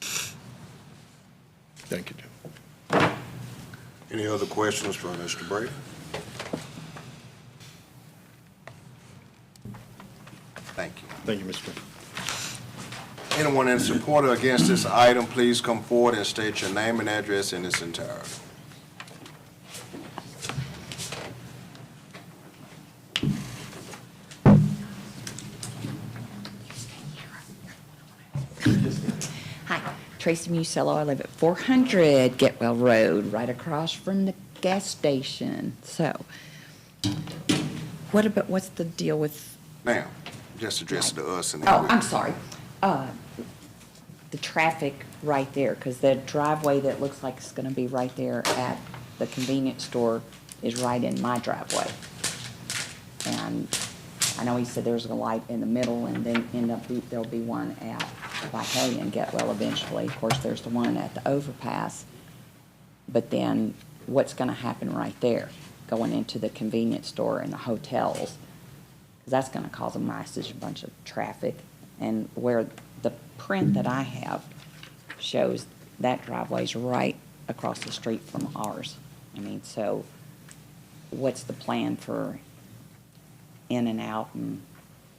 S9: guidelines.
S11: Thank you, Jim.
S2: Any other questions for Mr. Brady? Thank you.
S11: Thank you, Mr. Chairman.
S2: Anyone in support or against this item, please come forward and state your name and address in its entirety.
S12: Hi, Tracy Musello. I live at 400 Getwell Road, right across from the gas station. So, what's the deal with,
S2: Ma'am, just address it to us and
S12: oh,
S2: then
S12: I'm sorry. The traffic right there, because the driveway that looks like it's gonna be right there at the convenience store is right in my driveway. And I know he said there's a light in the middle, and then there'll be one at Byhalia and Getwell eventually. Of course, there's the one at the overpass. But then what's gonna happen right there, going into the convenience store and the hotels? Because that's gonna cause a massive bunch of traffic. And where the print that I have shows that driveway's right across the street from ours. I mean, so what's the plan for in and out, and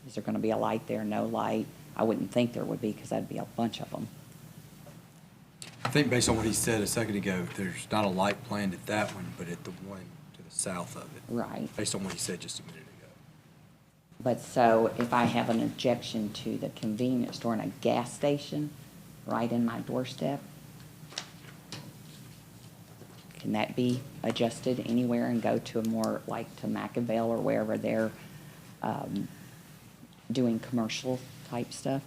S12: is there gonna be a light there, no light? I wouldn't think there would be, because that'd be a bunch of them.
S7: I think based on what he said a second ago, there's not a light planned at that one, but at the one to the south of it.
S12: Right.
S7: Based on what he said just a minute ago.
S12: But so if I have an objection to the convenience store and a gas station right in my doorstep, can that be adjusted anywhere and go to a more, like to McAville or wherever they're doing commercial type stuff?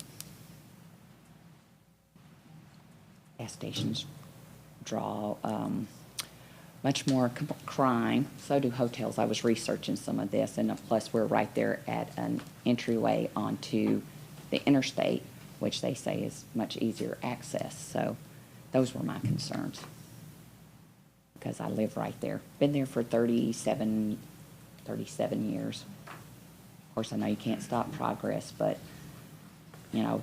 S12: Gas stations draw much more crime. So do hotels. I was researching some of this, and plus we're right there at an entryway onto the interstate, which they say is much easier access. So those were my concerns, because I live right there. Been there for 37 years. Of course, I know you can't stop progress, but, you know,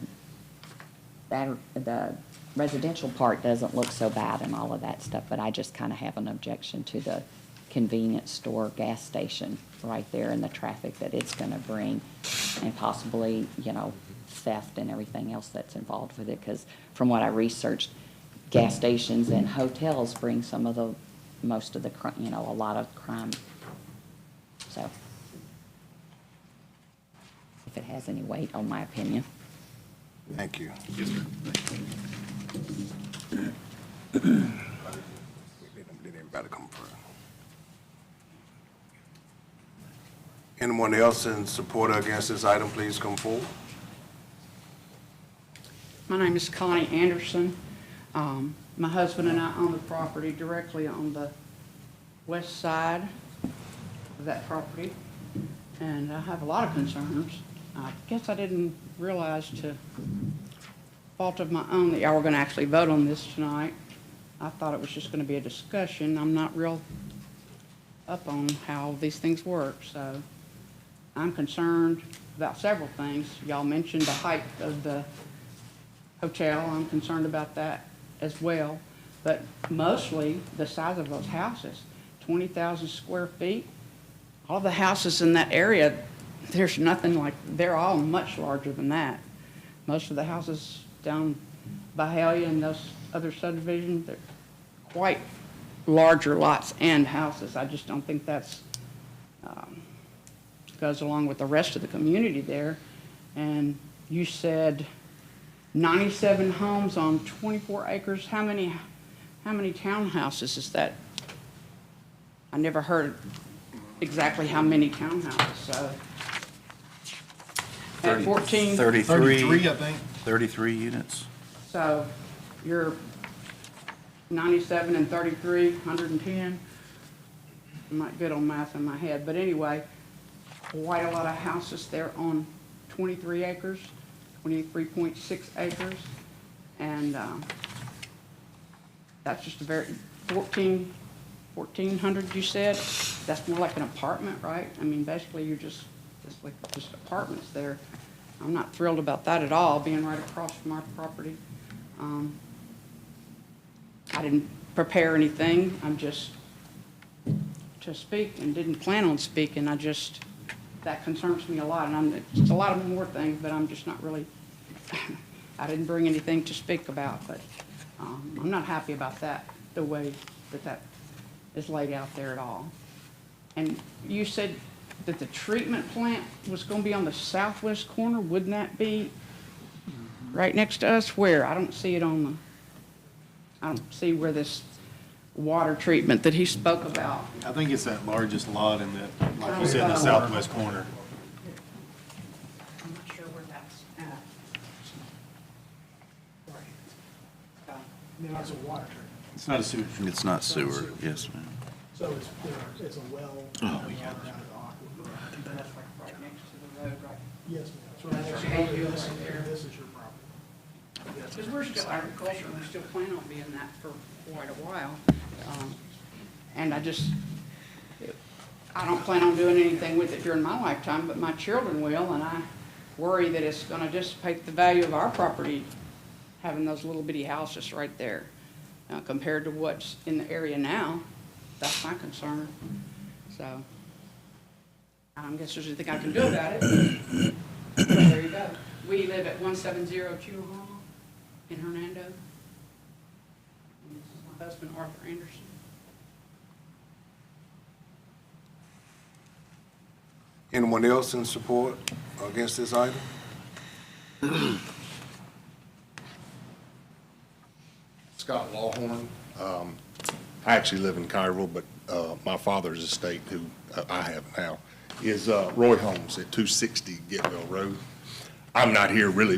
S12: the residential part doesn't look so bad and all of that stuff, but I just kind of have an objection to the convenience store gas station right there and the traffic that it's going to bring, and possibly, you know, theft and everything else that's involved with it, because from what I researched, gas stations and hotels bring some of the, most of the, you know, a lot of crime. So, if it has any weight on my opinion.
S2: Thank you.
S10: Yes, sir.
S2: Did anybody come first? Anyone else in support or against this item, please come forward.
S13: My name is Connie Anderson. My husband and I own the property directly on the west side of that property, and I have a lot of concerns. I guess I didn't realize, to fault of my own, that y'all were going to actually vote on this tonight. I thought it was just going to be a discussion. I'm not real up on how these things work, so I'm concerned about several things. Y'all mentioned the height of the hotel. I'm concerned about that as well. but mostly the size of those houses, 20,000 square feet. All the houses in that area, there's nothing like, they're all much larger than that. Most of the houses down Byhalia and those other subdivisions, they're quite larger lots and houses. I just don't think that's, goes along with the rest of the community there. And you said 97 homes on 24 acres. How many townhouses is that? I never heard exactly how many townhouses, so. At 14,
S10: 33, I think.
S5: 33 units.
S13: so you're 97 and 33, 110. I'm not good on math in my head, but anyway, quite a lot of houses there on 23 acres, 23.6 acres. And that's just a very, 1,400 you said? That's more like an apartment, right? I mean, basically you're just apartments there. I'm not thrilled about that at all, being right across from our property. I didn't prepare anything. I'm just to speak and didn't plan on speaking. That concerns me a lot. And it's a lot of more things, but I'm just not really, I didn't bring anything to speak about, but I'm not happy about that, the way that is laid out there at all. And you said that the treatment plant was going to be on the southwest corner. Wouldn't that be right next to us? Where? I don't see it I don't see where this water treatment that he spoke about.
S10: I think it's that largest lot in that, like you said, in the southwest corner.
S13: I'm not sure where that's at.
S9: No, it's a water treatment.
S10: It's not a sewage.
S5: It's not sewer, yes, ma'am.
S9: So it's a well.
S5: Oh, yeah.
S13: That's like right next to the road, right?
S9: Yes, ma'am. It's right next to you. This is your property.
S13: Because we're still agriculture, and we still plan on being that for quite a while. And I don't plan on doing anything with it during my lifetime, but my children will, and I worry that it's gonna dissipate the value of our property, having those little bitty houses right there, compared to what's in the area now. That's my concern. So, I guess there's anything I can do about it. But there you go. We live at 170 Chihuahua in Hernando. And this is my husband, Arthur Anderson.
S2: Anyone else in support or against this item?
S14: Scott Lawhorn. I actually live in Cairville, but my father's estate, who I have now, is Roy Holmes at 260 Getwell Road. I'm not here really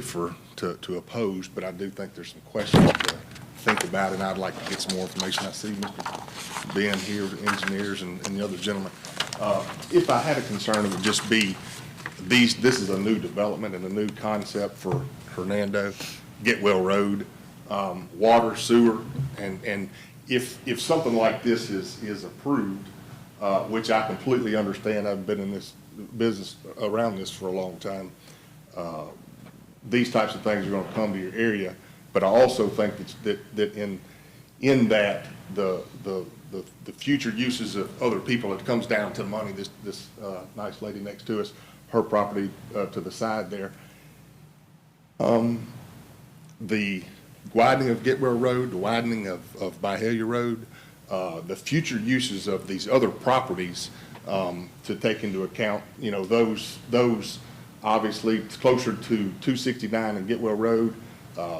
S14: to oppose, but I do think there's some questions to think about, and I'd like to get some more information. I see Mr. Ben here, the engineers, and the other gentleman. If I had a concern, it would just be this is a new development and a new concept for Hernando, Getwell Road, water, sewer, and if something like this is approved, which I completely understand, I've been in this business around this for a long time, these types of things are going to come to your area, but I also think that in that the future uses of other people, it comes down to money. This nice lady next to us, her property to the side there, the widening of Getwell Road, the widening of Byhalia Road, the future uses of these other properties to take into account, you know, those obviously closer to 269 and Getwell Road,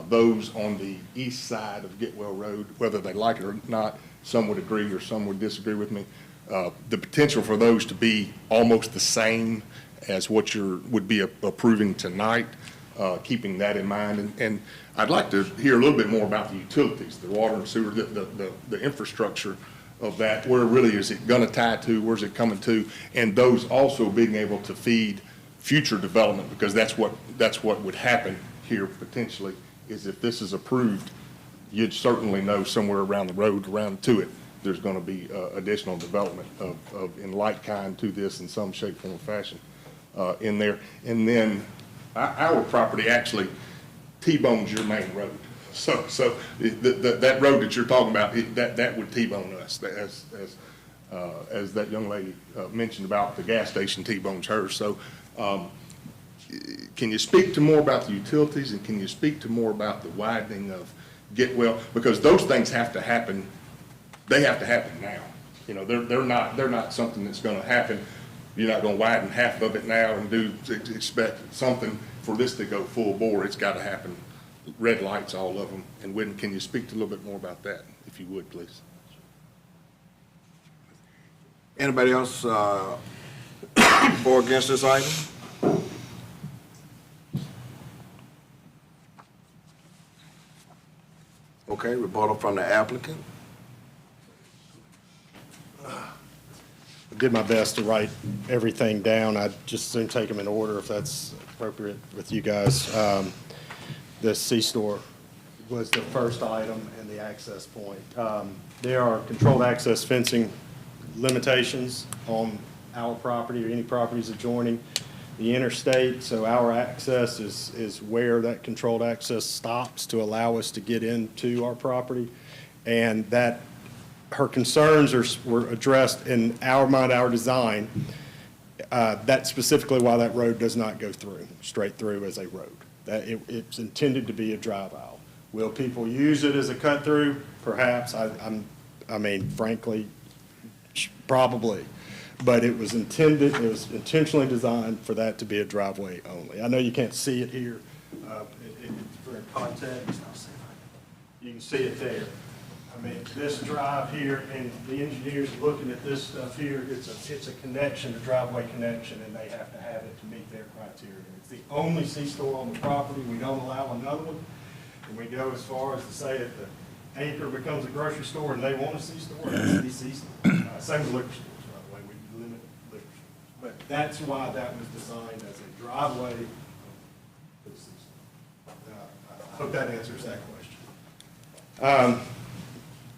S14: those on the east side of Getwell Road, whether they like it or not, some would agree or some would disagree with me. The potential for those to be almost the same as what would be approving tonight, keeping that in mind. And I'd like to hear a little bit more about the utilities, the water and sewer, the infrastructure of that. Where really is it going to tie to? Where's it coming to? And those also being able to feed future development, because that's what would happen here potentially, is if this is approved, you'd certainly know somewhere around the road, around to it, there's going to be additional development of in like kind to this in some shape, form, or fashion in there. And then our property actually T-bones your main road. That road that you're talking about, that would T-bone us, as that young lady mentioned about the gas station T-bones hers. So, can you speak to more about the utilities, and can you speak to more about the widening of Getwell? Because those things have to happen, they have to happen now. You know, they're not something that's gonna happen. You're not gonna widen half of it now and expect something for this to go full bore. It's gotta happen. Red lights, all of them. And when, can you speak to a little bit more about that, if you would, please?
S2: Anybody else for or against this item? Okay, rebuttal from the applicant.
S11: I did my best to write everything down. I'd just soon take them in order if that's appropriate with you guys. The C-store was the first item and the access point. There are controlled access fencing limitations on our property or any properties adjoining the interstate, so our access is where that controlled access stops to allow us to get into our property. And that, her concerns were addressed in our mind, our design. That's specifically why that road does not go straight through as a road. It's intended to be a drive aisle. Will people use it as a cut through? Perhaps. I mean, frankly, probably. But it was intentionally designed for that to be a driveway only. I know you can't see it here. For context, you can see it there. I mean, this drive here, and the engineers looking at this stuff here, it's a connection, a driveway connection, and they have to have it to meet their criteria. It's the only C-store on the property. We don't allow another one. And we go as far as to say if the anchor becomes a grocery store and they want a C-store, that's the C-store. Same with liquor stores, by the way. We limit liquor stores. But that's why that was designed as a driveway for the C-store. I hope that answers that question.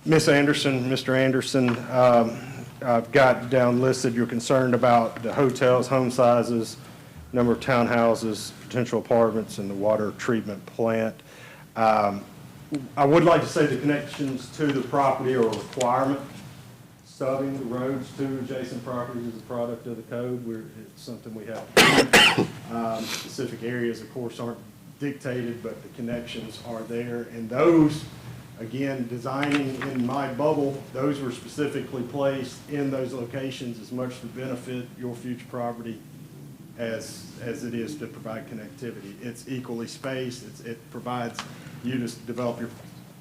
S11: Ms. Anderson, Mr. Anderson, I've got down listed, you're concerned about the hotels, home sizes, number of townhouses, potential apartments, and the water treatment plant. I would like to say the connections to the property are a requirement. Stubbing the roads to adjacent properties is a product of the code. It's something we have to do. Specific areas, of course, aren't dictated, but the connections are there. And those, again, designing in my bubble, those were specifically placed in those locations as much to benefit your future property as it is to provide connectivity. It's equally spaced. It provides you to develop your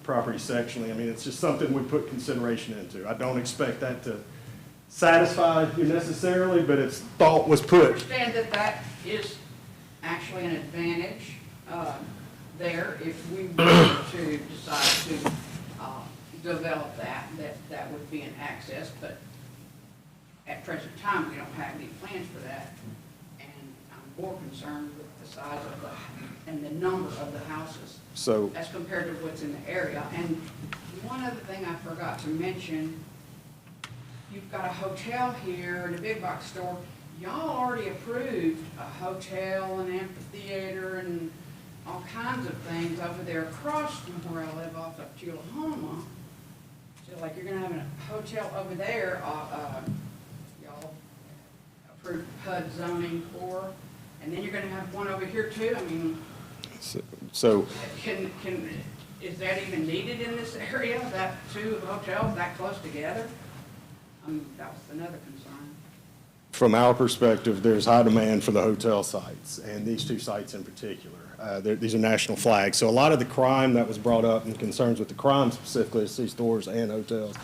S11: property sectionally. I mean, it's just something we put consideration into. I don't expect that to satisfy you necessarily, but its thought was put.
S13: I understand that that is actually an advantage there if we were to decide to develop that would be an access, but at present time, we don't have any plans for that. And I'm more concerned with the size of and the number of the houses as compared to what's in the area. And one other thing I forgot to mention, you've got a hotel here and a big box store. Y'all already approved a hotel, an amphitheater, and all kinds of things over there across from where I live off of Tullahoma. So like you're gonna have a hotel over there, y'all approved PUD zoning for, and then you're gonna have one over here too. I mean,
S11: so
S13: is that even needed in this area, that two hotels that close together? That was another concern.
S11: From our perspective, there's high demand for the hotel sites, and these two sites in particular. These are national flags. So a lot of the crime that was brought up and concerns with the crime specifically, C-stores and hotels,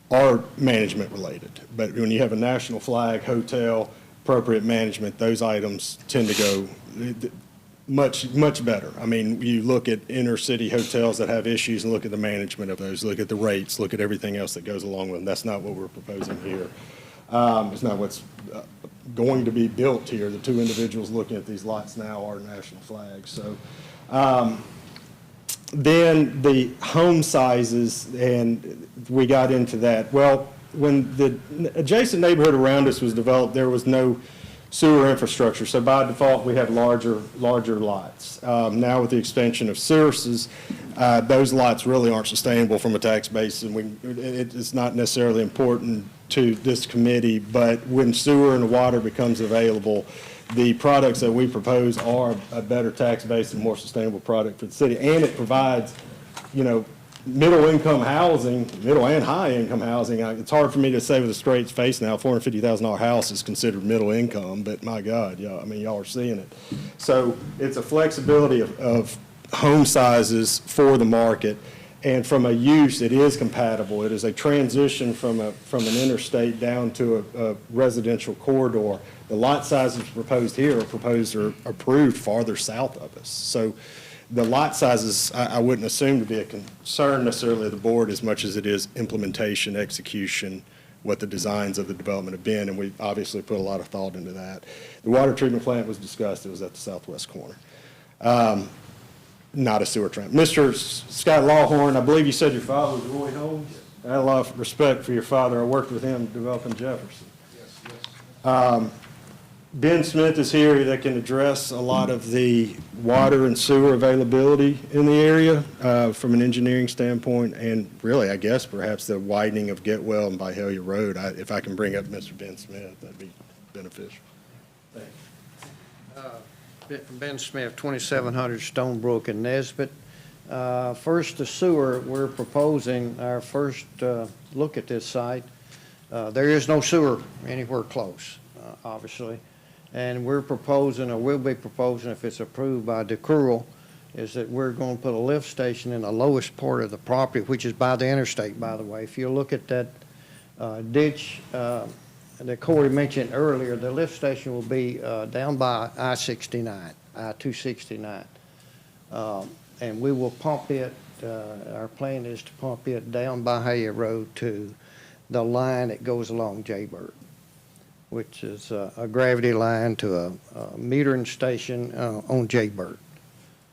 S11: are management related. But when you have a national flag, hotel, appropriate management, those items tend to go much better. I mean, you look at inner city hotels that have issues and look at the management of those, look at the rates, look at everything else that goes along with them. That's not what we're proposing here. It's not what's going to be built here. The two individuals looking at these lots now are national flags. So then the home sizes, and we got into that. Well, when the adjacent neighborhood around us was developed, there was no sewer infrastructure. So by default, we have larger lots. Now with the extension of services, those lots really aren't sustainable from a tax base, and it's not necessarily important to this committee, but when sewer and water becomes available, the products that we propose are a better tax base and more sustainable product for the city, and it provides, middle-income housing, middle and high-income housing. It's hard for me to say with a straight face now, $450,000 house is considered middle income, but my God, y'all are seeing it. So it's a flexibility of home sizes for the market, and from a use, it is compatible. It is a transition from an interstate down to a residential corridor. The lot sizes proposed here are proposed or approved farther south of us. So the lot sizes, I wouldn't assume to be a concern necessarily of the board as much as it is implementation, execution, what the designs of the development have been, and we obviously put a lot of thought into that. The water treatment plant was discussed. It was at the southwest corner. Not a sewer trend. Mr. Scott Lawhorn, I believe you said your father was Roy Holmes? I had a lot of respect for your father. I worked with him developing Jefferson. Yes. Ben Smith is here that can address a lot of the water and sewer availability in the area from an engineering standpoint, and really, I guess, perhaps the widening of Getwell and Byhalia Road. If I can bring up Mr. Ben Smith, that'd be beneficial. Thank you.
S15: Ben Smith, 2700 Stonebrook in Nesbit. First, the sewer, we're proposing our first look at this site. There is no sewer anywhere close, obviously. And we're proposing, or will be proposing if it's approved by DeCruel, is that we're going to put a lift station in the lowest part of the property, which is by the interstate, by the way. If you look at that ditch that Cory mentioned earlier, the lift station will be down by I-69, I-269. And we will pump it, our plan is to pump it down Byhalia Road to the line that goes along Jaybird, which is a gravity line to a metering station on Jaybird.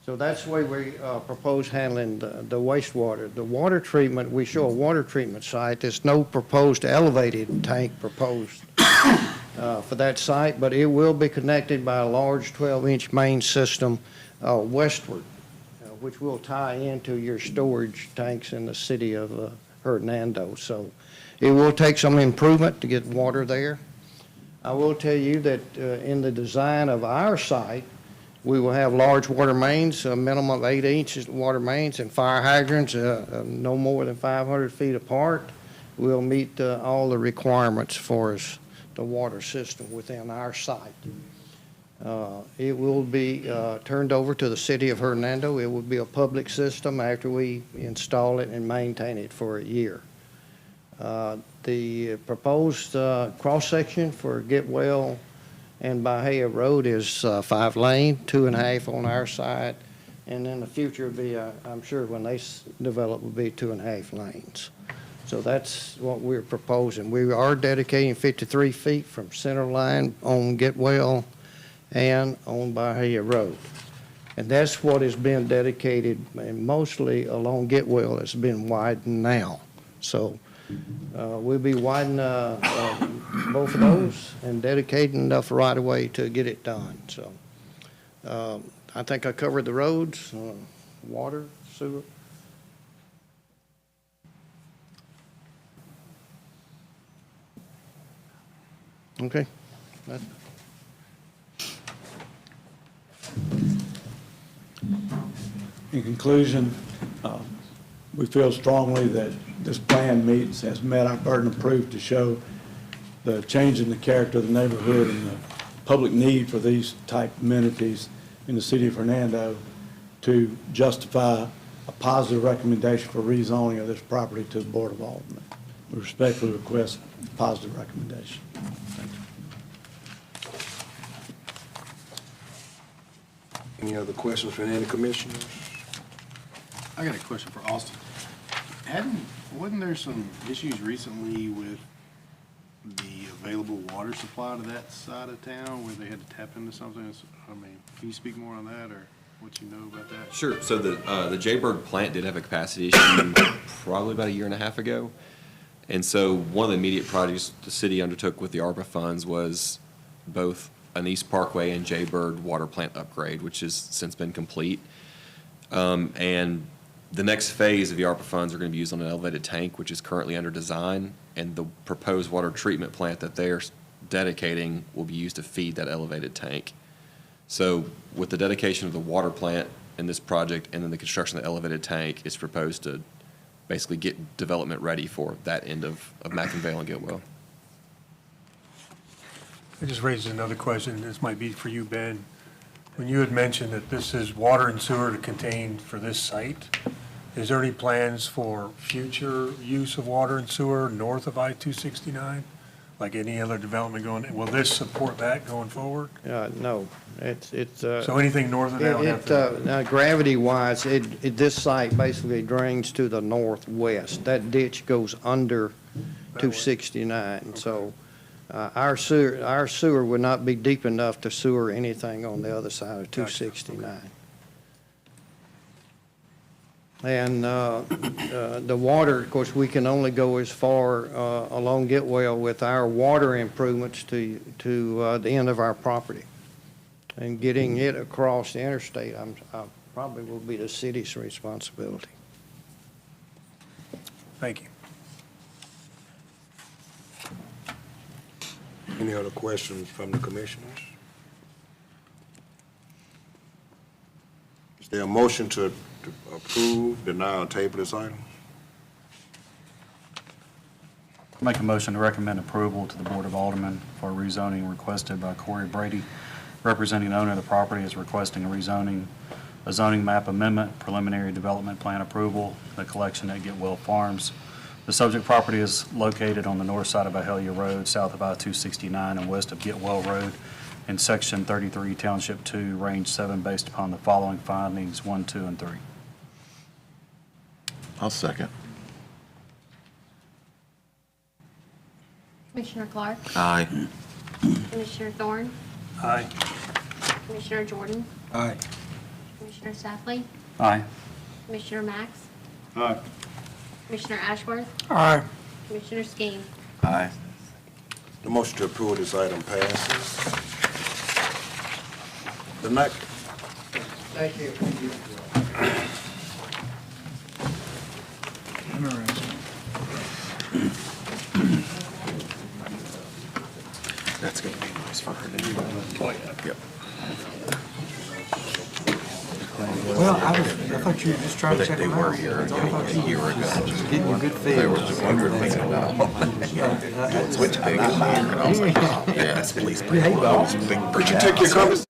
S15: So that's the way we propose handling the wastewater. The water treatment, we show a water treatment site. There's no proposed elevated tank proposed for that site, but it will be connected by a large 12-inch main system westward, which will tie into your storage tanks in the city of Hernando. So it will take some improvement to get water there. I will tell you that in the design of our site, we will have large water mains, a minimum of 8 inches water mains, and fire hydrants no more than 500 feet apart. We'll meet all the requirements for the water system within our site. It will be turned over to the city of Hernando. It will be a public system after we install it and maintain it for a year. The proposed cross-section for Getwell and Byhalia Road is 5-lane, 2.5 on our side, and in the future will be, I'm sure when they develop, will be 2.5 lanes. So that's what we're proposing. We are dedicating 53 feet from center line on Getwell and on Byhalia Road. And that's what has been dedicated, and mostly along Getwell it's been widened now. So we'll be widening both of those and dedicating enough right of way to get it done. So I think I covered the roads, water, sewer. Okay.
S8: In conclusion, we feel strongly that this plan has met our burden of proof to show the change in the character of the neighborhood and the public need for these type amenities in the city of Hernando to justify a positive recommendation for rezoning of this property to the Board of Aldermen. We respectfully request a positive recommendation. Thank you.
S16: Any other questions from any commissioners?
S10: I got a question for Austin. Wasn't there some issues recently with the available water supply to that side of town where they had to tap into something? I mean, can you speak more on that or what you know about that?
S6: Sure. So the Jaybird plant did have a capacity issue probably about 1.5 years ago. And so one of the immediate projects the city undertook with the ARPA funds was both an East Parkway and Jaybird water plant upgrade, which has since been complete. And the next phase of the ARPA funds are going to be used on an elevated tank, which is currently under design, and the proposed water treatment plant that they're dedicating will be used to feed that elevated tank. So with the dedication of the water plant in this project and then the construction of the elevated tank, it's proposed to basically get development ready for that end of McIngvale and Getwell.
S3: It just raises another question. This might be for you, Ben. When you had mentioned that this is water and sewer contained for this site, is there any plans for future use of water and sewer north of I-269? Like any other development going, will this support that going forward?
S15: No, it's.
S3: So anything north of that will have to?
S15: Now, gravity-wise, this site basically drains to the northwest. That ditch goes under 269, so our sewer would not be deep enough to sewer anything on the other side of 269. And the water, of course, we can only go as far along Getwell with our water improvements to the end of our property. And getting it across the interstate, probably will be the city's responsibility.
S3: Thank you.
S16: Any other questions from the commissioners?
S2: Is there a motion to approve, deny, or table this item?
S17: Make a motion to recommend approval to the Board of Aldermen for rezoning requested by Cory Brady, representing the owner of the property, is requesting a zoning map amendment, preliminary development plan approval, the collection at Getwell Farms. The subject property is located on the north side of Byhalia Road, south of I-269 and west of Getwell Road, in Section 33, Township 2, Range 7, based upon the following findings, 1, 2, and 3.
S5: I'll second.
S4: Commissioner Clark?
S5: Aye.
S4: Commissioner Thorne?
S3: Aye.
S4: Commissioner Jordan?
S7: Aye.
S4: Commissioner Safley?
S17: Aye.
S4: Commissioner Max?
S8: Aye.
S4: Commissioner Ashworth?
S1: Aye.
S4: Commissioner Skeen?
S5: Aye.
S2: The motion to approve this item passes. The next,
S15: Thank you.
S1: Interesting.
S5: That's going to be nice for her to do. Oh, yeah. Yep.
S7: Well, I thought you were just trying to check
S5: They
S7: them
S5: were
S7: out.
S5: here a year ago.
S7: Getting a good feel.
S5: They were just wondering about which big is here. And I was like, oh, yeah, that's police.
S7: Hey, boss.
S2: could you take your comments?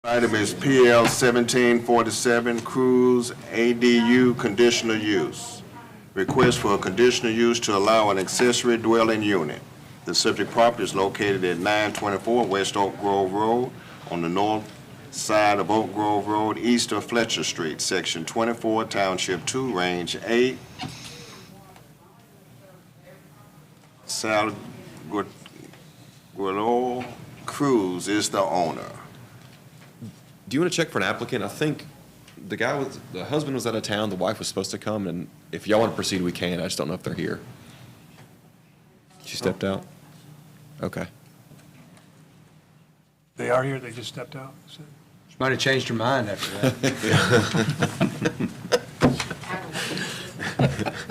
S2: Item is PL 1747, Cruz ADU Conditional Use. Request for a conditional use to allow an accessory dwelling unit. The subject property is located at 924 West Oak Grove Road on the north side of Oak Grove Road, east of Fletcher Street, Section 24, Township 2, Range 8. Salguero Cruz is the owner.
S6: Do you want to check for an applicant? I think the husband was out of town, the wife was supposed to come, and if y'all want to proceed, we can. I just don't know if they're here. She stepped out? Okay.
S3: They are here, they just stepped out? So-
S7: She might have changed her mind after that.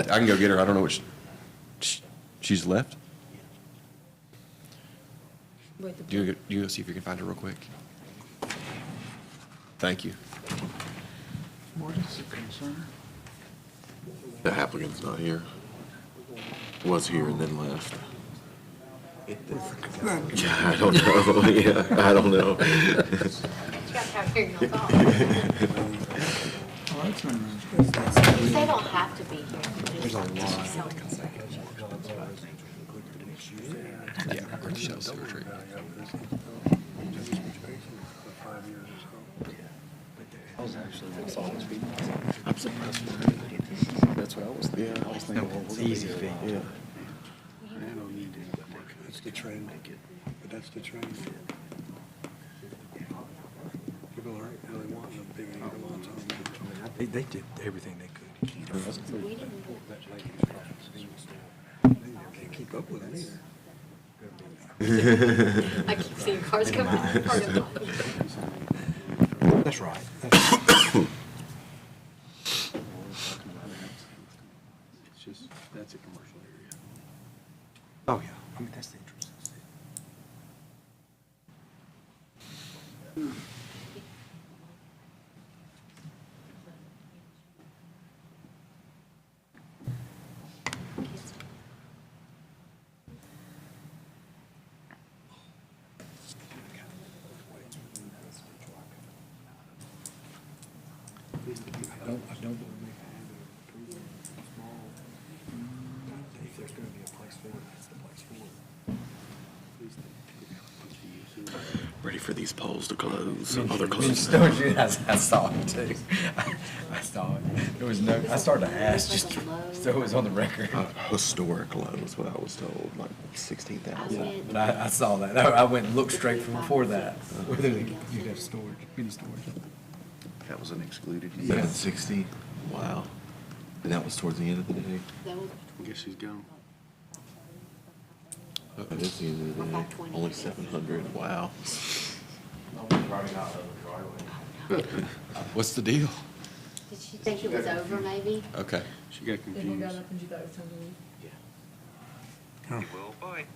S6: I can go get her. I don't know which. She's left? You go see if you can find her real quick. Thank you.
S1: What is the concern?
S5: The applicant's not here. Was here and then left. Yeah, I don't know. Yeah, I don't know.
S4: You gotta have hearing no thought.
S1: Well,
S4: They don't have to be here.
S5: There's a lot. Yeah, or the Shell Secretary. I'm surprised. That's what I was thinking. I was thinking, well, it's easy. Yeah.
S1: That's the trend, but that's the trend. People are, they want them big,
S16: They did everything they could to keep us. Can't keep up with us.
S4: I keep seeing cars come out in front of me.
S16: That's right.
S10: It's just, that's a commercial area.
S16: Oh, yeah. I mean, that's the interest. I don't believe they had a small, if there's going to be a place for it, that's the place for it.
S5: Ready for these polls to close. Oh, they're
S7: Storage, I saw it too. I saw it. There was no, I started to ask just so it was on the record.
S5: Historic low is what I was told, like 16,000.
S7: But I saw that. I went and looked straight from before that. Whether you'd have storage, any storage.
S5: That was an excluded use.
S7: Yeah.
S5: 60. Wow. And that was towards the end of the day.
S10: I guess she's gone.
S5: That is the end of the day. Only 700. Wow. What's the deal?
S4: Did she think it was over, maybe?
S6: Okay.
S10: She got confused.
S5: Well, bye.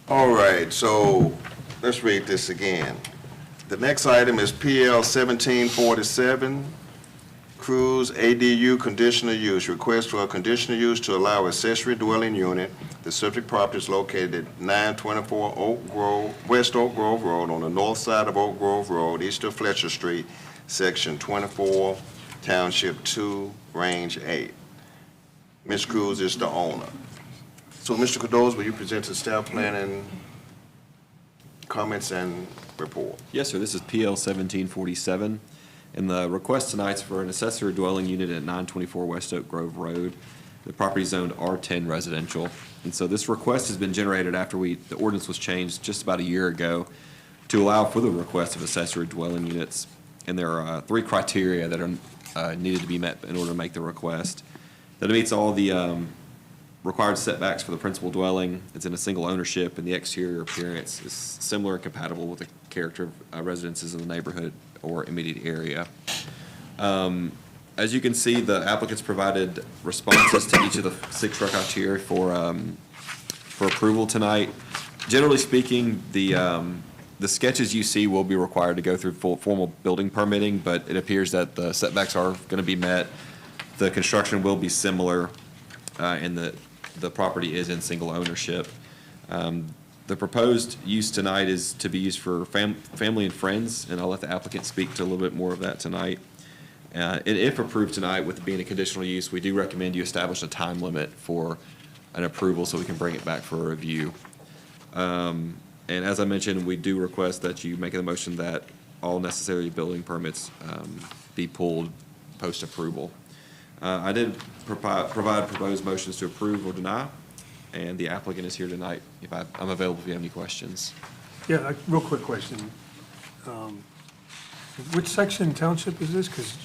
S2: All right, so let's read this again. The next item is PL 1747, Cruz ADU Conditional Use. Request for a conditional use to allow accessory dwelling unit. The subject property is located at 924 West Oak Grove Road on the north side of Oak Grove Road, east of Fletcher Street, Section 24, Township 2, Range 8. Ms. Cruz is the owner. So, Mr. Cardozo, will you present the staff plan and comments and report?
S6: Yes, sir. This is PL 1747, and the request tonight's for an accessory dwelling unit at 924 West Oak Grove Road. The property is zoned R10 residential, and so this request has been generated after the ordinance was changed just about a year ago to allow for the request of accessory dwelling units, and there are 3 criteria that are needed to be met in order to make the request. That it meets all the required setbacks for the principal dwelling, it's in a single ownership, and the exterior appearance is similar and compatible with the character of residences in the neighborhood or immediate area. As you can see, the applicants provided responses to each of the 6 criteria for approval tonight. Generally speaking, the the sketches you see will be required to go through full formal building permitting, but it appears that the setbacks are going to be met. The construction will be similar, and the property is in single ownership. The proposed use tonight is to be used for family and friends, and I'll let the applicant speak to a little bit more of that tonight. And if approved tonight with being a conditional use, we do recommend you establish a time limit for an approval so we can bring it back for a review. And as I mentioned, we do request that you make a motion that all necessary building permits be pulled post-approval. I did provide proposed motions to approve or deny, and the applicant is here tonight. I'm available if you have any questions.
S3: Yeah, real quick question. Which section township is this? Because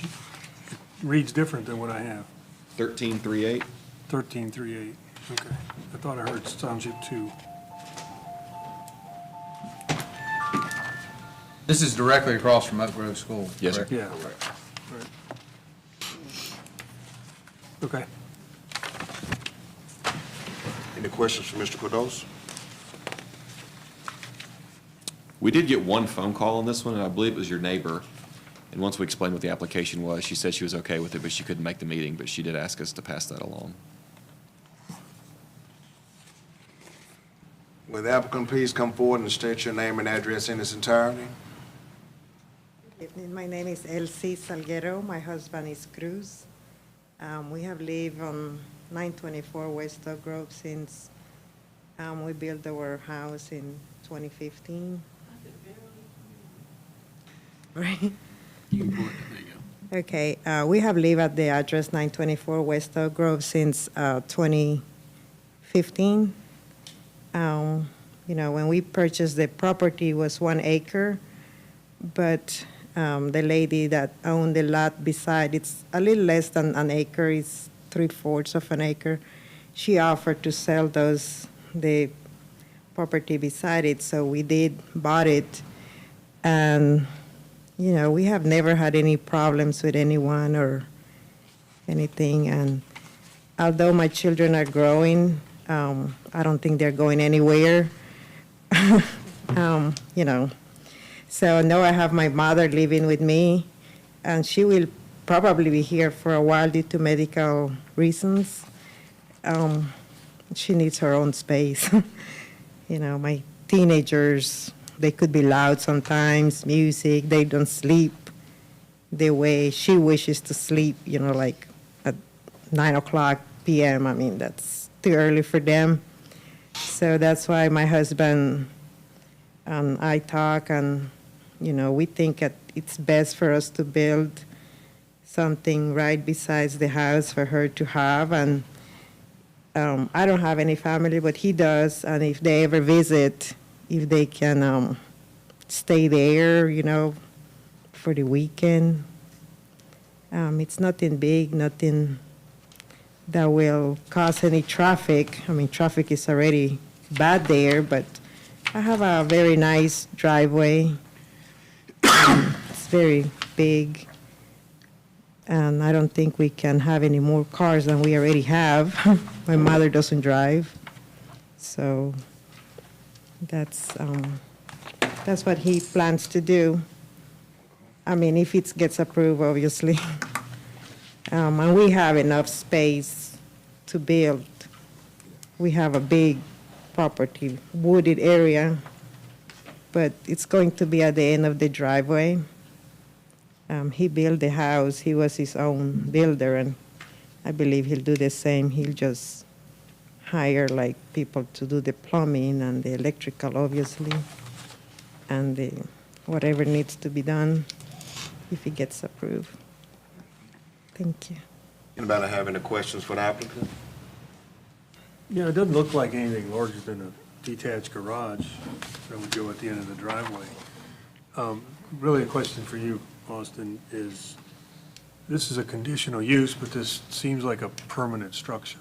S3: it reads different than what I have.
S6: 1338.
S3: 1338, okay. I thought I heard township 2.
S7: This is directly across from Oak Grove School.
S6: Yes, sir.
S7: correct?
S3: Yeah, right. Okay.
S2: Any questions for Mr. Cordos?
S6: We did get one phone call on this one, and I believe it was your neighbor. And once we explained what the application was, she said she was okay with it, but she couldn't make the meeting, but she did ask us to pass that along.
S2: Will the applicant please come forward and state your name and address in its entirety?
S18: Good evening. My name is Elsie Salguero. My husband is Cruz. We have lived on 924 West Oak Grove since we built our house in 2015. Right? Okay. We have lived at the address 924 West Oak Grove since 2015. When we purchased the property, it was 1 acre, but the lady that owned the lot beside, it's a little less than an acre, it's 3/4 of an acre. She offered to sell the property beside it, so we bought it. And, we have never had any problems with anyone or anything. And although my children are growing, I don't think they're going anywhere. So now I have my mother living with me, and she will probably be here for a while due to medical reasons. She needs her own space. My teenagers, they could be loud sometimes, music, they don't sleep the way she wishes to sleep, like at 9 p.m. I mean, that's too early for them. So that's why my husband and I talk, and, we think that it's best for us to build something right besides the house for her to have. And I don't have any family, but he does. And if they ever visit, if they can stay there, for the weekend. It's nothing big, nothing that will cause any traffic. I mean, traffic is already bad there, but I have a very nice driveway. It's very big, and I don't think we can have any more cars than we already have. My mother doesn't drive, so that's what he plans to do. I mean, if it gets approved, obviously. And we have enough space to build. We have a big property, wooded area, but it's going to be at the end of the driveway. He built the house. He was his own builder, and I believe he'll do the same. He'll just hire people to do the plumbing and the electrical, obviously, and whatever needs to be done if it gets approved. Thank you.
S2: Anybody have any questions for the applicant?
S3: Yeah, it doesn't look like anything larger than a detached garage that would go at the end of the driveway. Really, a question for you, Austin, is this is a conditional use, but this seems like a permanent structure.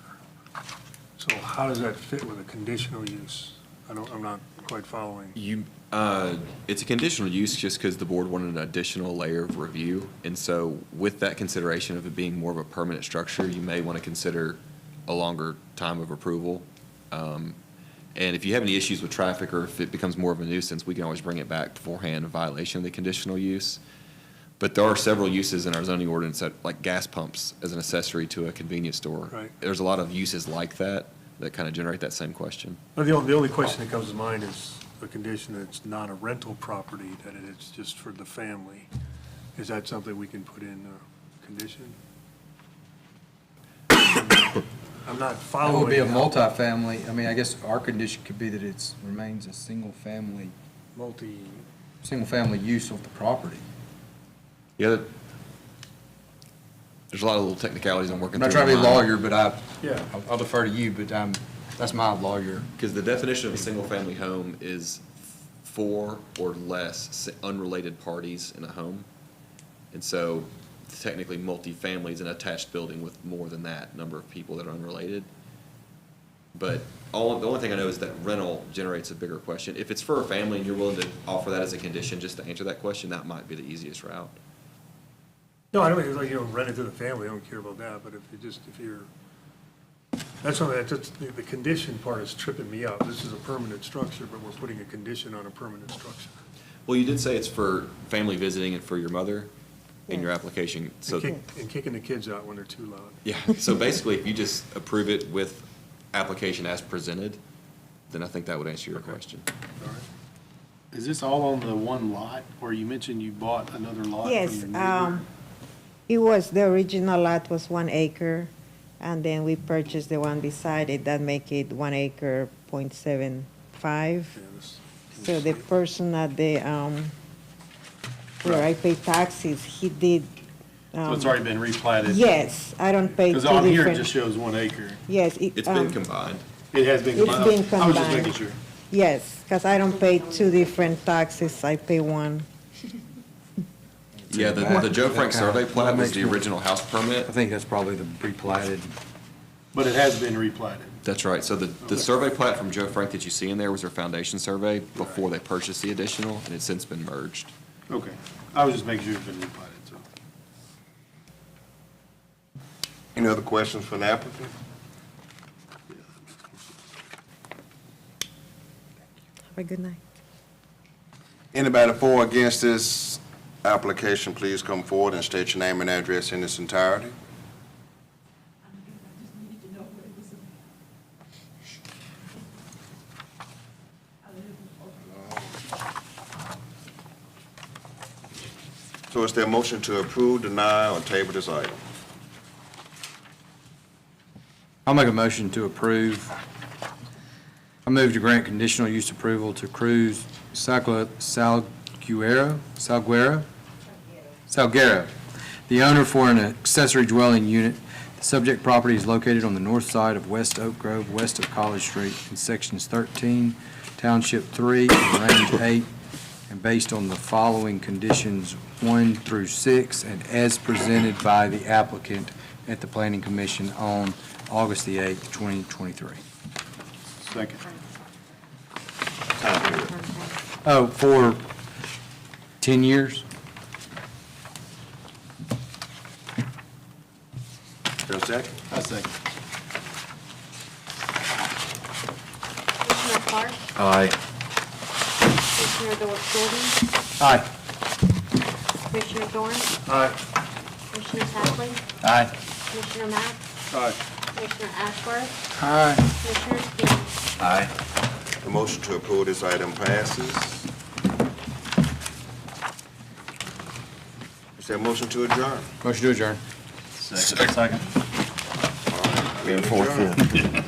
S3: So how does that fit with a conditional use? I'm not quite following.
S6: It's a conditional use just because the board wanted an additional layer of review. And so with that consideration of it being more of a permanent structure, you may want to consider a longer time of approval. And if you have any issues with traffic or if it becomes more of a nuisance, we can always bring it back beforehand in violation of the conditional use. But there are several uses in our zoning ordinance that, like gas pumps as an accessory to a convenience store.
S3: Right.
S6: There's a lot of uses like that that kind of generate that same question.
S3: Well, the only question that comes to mind is a condition that it's not a rental property, that it's just for the family. Is that something we can put in a condition? I'm not
S7: That
S3: following.
S7: would be a
S3: how-
S7: multifamily, I mean, I guess our condition could be that it's, remains a single-family, single-family use of the property.
S6: Yeah, there's a lot of little technicalities I'm working
S7: I'm
S6: through.
S7: not trying to be a
S6: in my mind.
S7: lawyer, but
S3: Yeah.
S7: I'll defer to you, but that's my lawyer.
S6: Because the definition of a single-family home is four or less unrelated parties in a home. And so technically, multifamily is an attached building with more than that number of people that are unrelated. But the only thing I know is that rental generates a bigger question. If it's for a family and you're willing to offer that as a condition just to answer that question, that might be the easiest route.
S3: No, I don't think it's like, rent it to the family, I don't care about that, but if you're, that's something, the condition part is tripping me up. This is a permanent structure, but we're putting a condition on a permanent structure.
S6: Well, you did say it's for family visiting and for your mother in your application, so.
S3: And kicking the kids out when they're too loud.
S6: Yeah, so basically, if you just approve it with application as presented, then I think that would answer your question.
S3: All right.
S10: Is this all on the one lot, or you mentioned you bought another lot from your
S18: Yes,
S10: neighbor?
S18: it was, the original lot was 1 acre, and then we purchased the one beside it, that make it 1 acre, .75. So the person at the, where I pay taxes, he did.
S10: So it's already been replatted?
S18: Yes, I don't pay two
S10: Because on here, it
S18: different.
S10: just shows 1 acre.
S18: Yes.
S6: It's been combined.
S10: It has been
S18: It's
S10: combined?
S18: been
S10: I was just
S18: combined.
S10: making sure.
S18: Yes, because I don't pay two different taxes, I pay one.
S6: Yeah, the Joe Frank survey plat was the original house
S7: I
S6: permit.
S7: think that's probably the replatted.
S10: But it has been replatted.
S6: That's right. So the survey plat from Joe Frank that you see in there was their foundation survey before they purchased the additional, and it's since been merged.
S10: Okay. I was just making sure it's been replatted, so.
S2: Any other questions for the applicant?
S18: Have a good night.
S2: Anybody for or against this application, please come forward and state your name and address in its entirety. So is there a motion to approve, deny, or table this item?
S7: I'll make a motion to approve. I move to grant conditional use approval to Cruz Salguero, the owner for an accessory dwelling unit. The subject property is located on the north side of West Oak Grove, west of College Street, in sections 13, Township 3, and Range 8, and based on the following conditions 1 through 6, and as presented by the applicant at the Planning Commission on August the 8th, 2023.
S10: Second.
S7: Oh, for 10 years?
S2: Is there a second?
S10: I second.
S4: Commissioner Clark,
S17: Aye.
S4: Commissioner Jordan,
S7: Aye.
S4: Commissioner Thorne,
S3: Aye.
S4: Commissioner Hagley,
S7: Aye.
S4: Commissioner Mack,
S10: Aye.
S4: Commissioner Ashworth,
S7: Aye.
S4: Commissioner Skibby.
S17: Aye.
S2: The motion to approve this item passes. Is there a motion to adjourn?
S7: Motion to adjourn.
S17: Second.
S2: Meeting adjourned.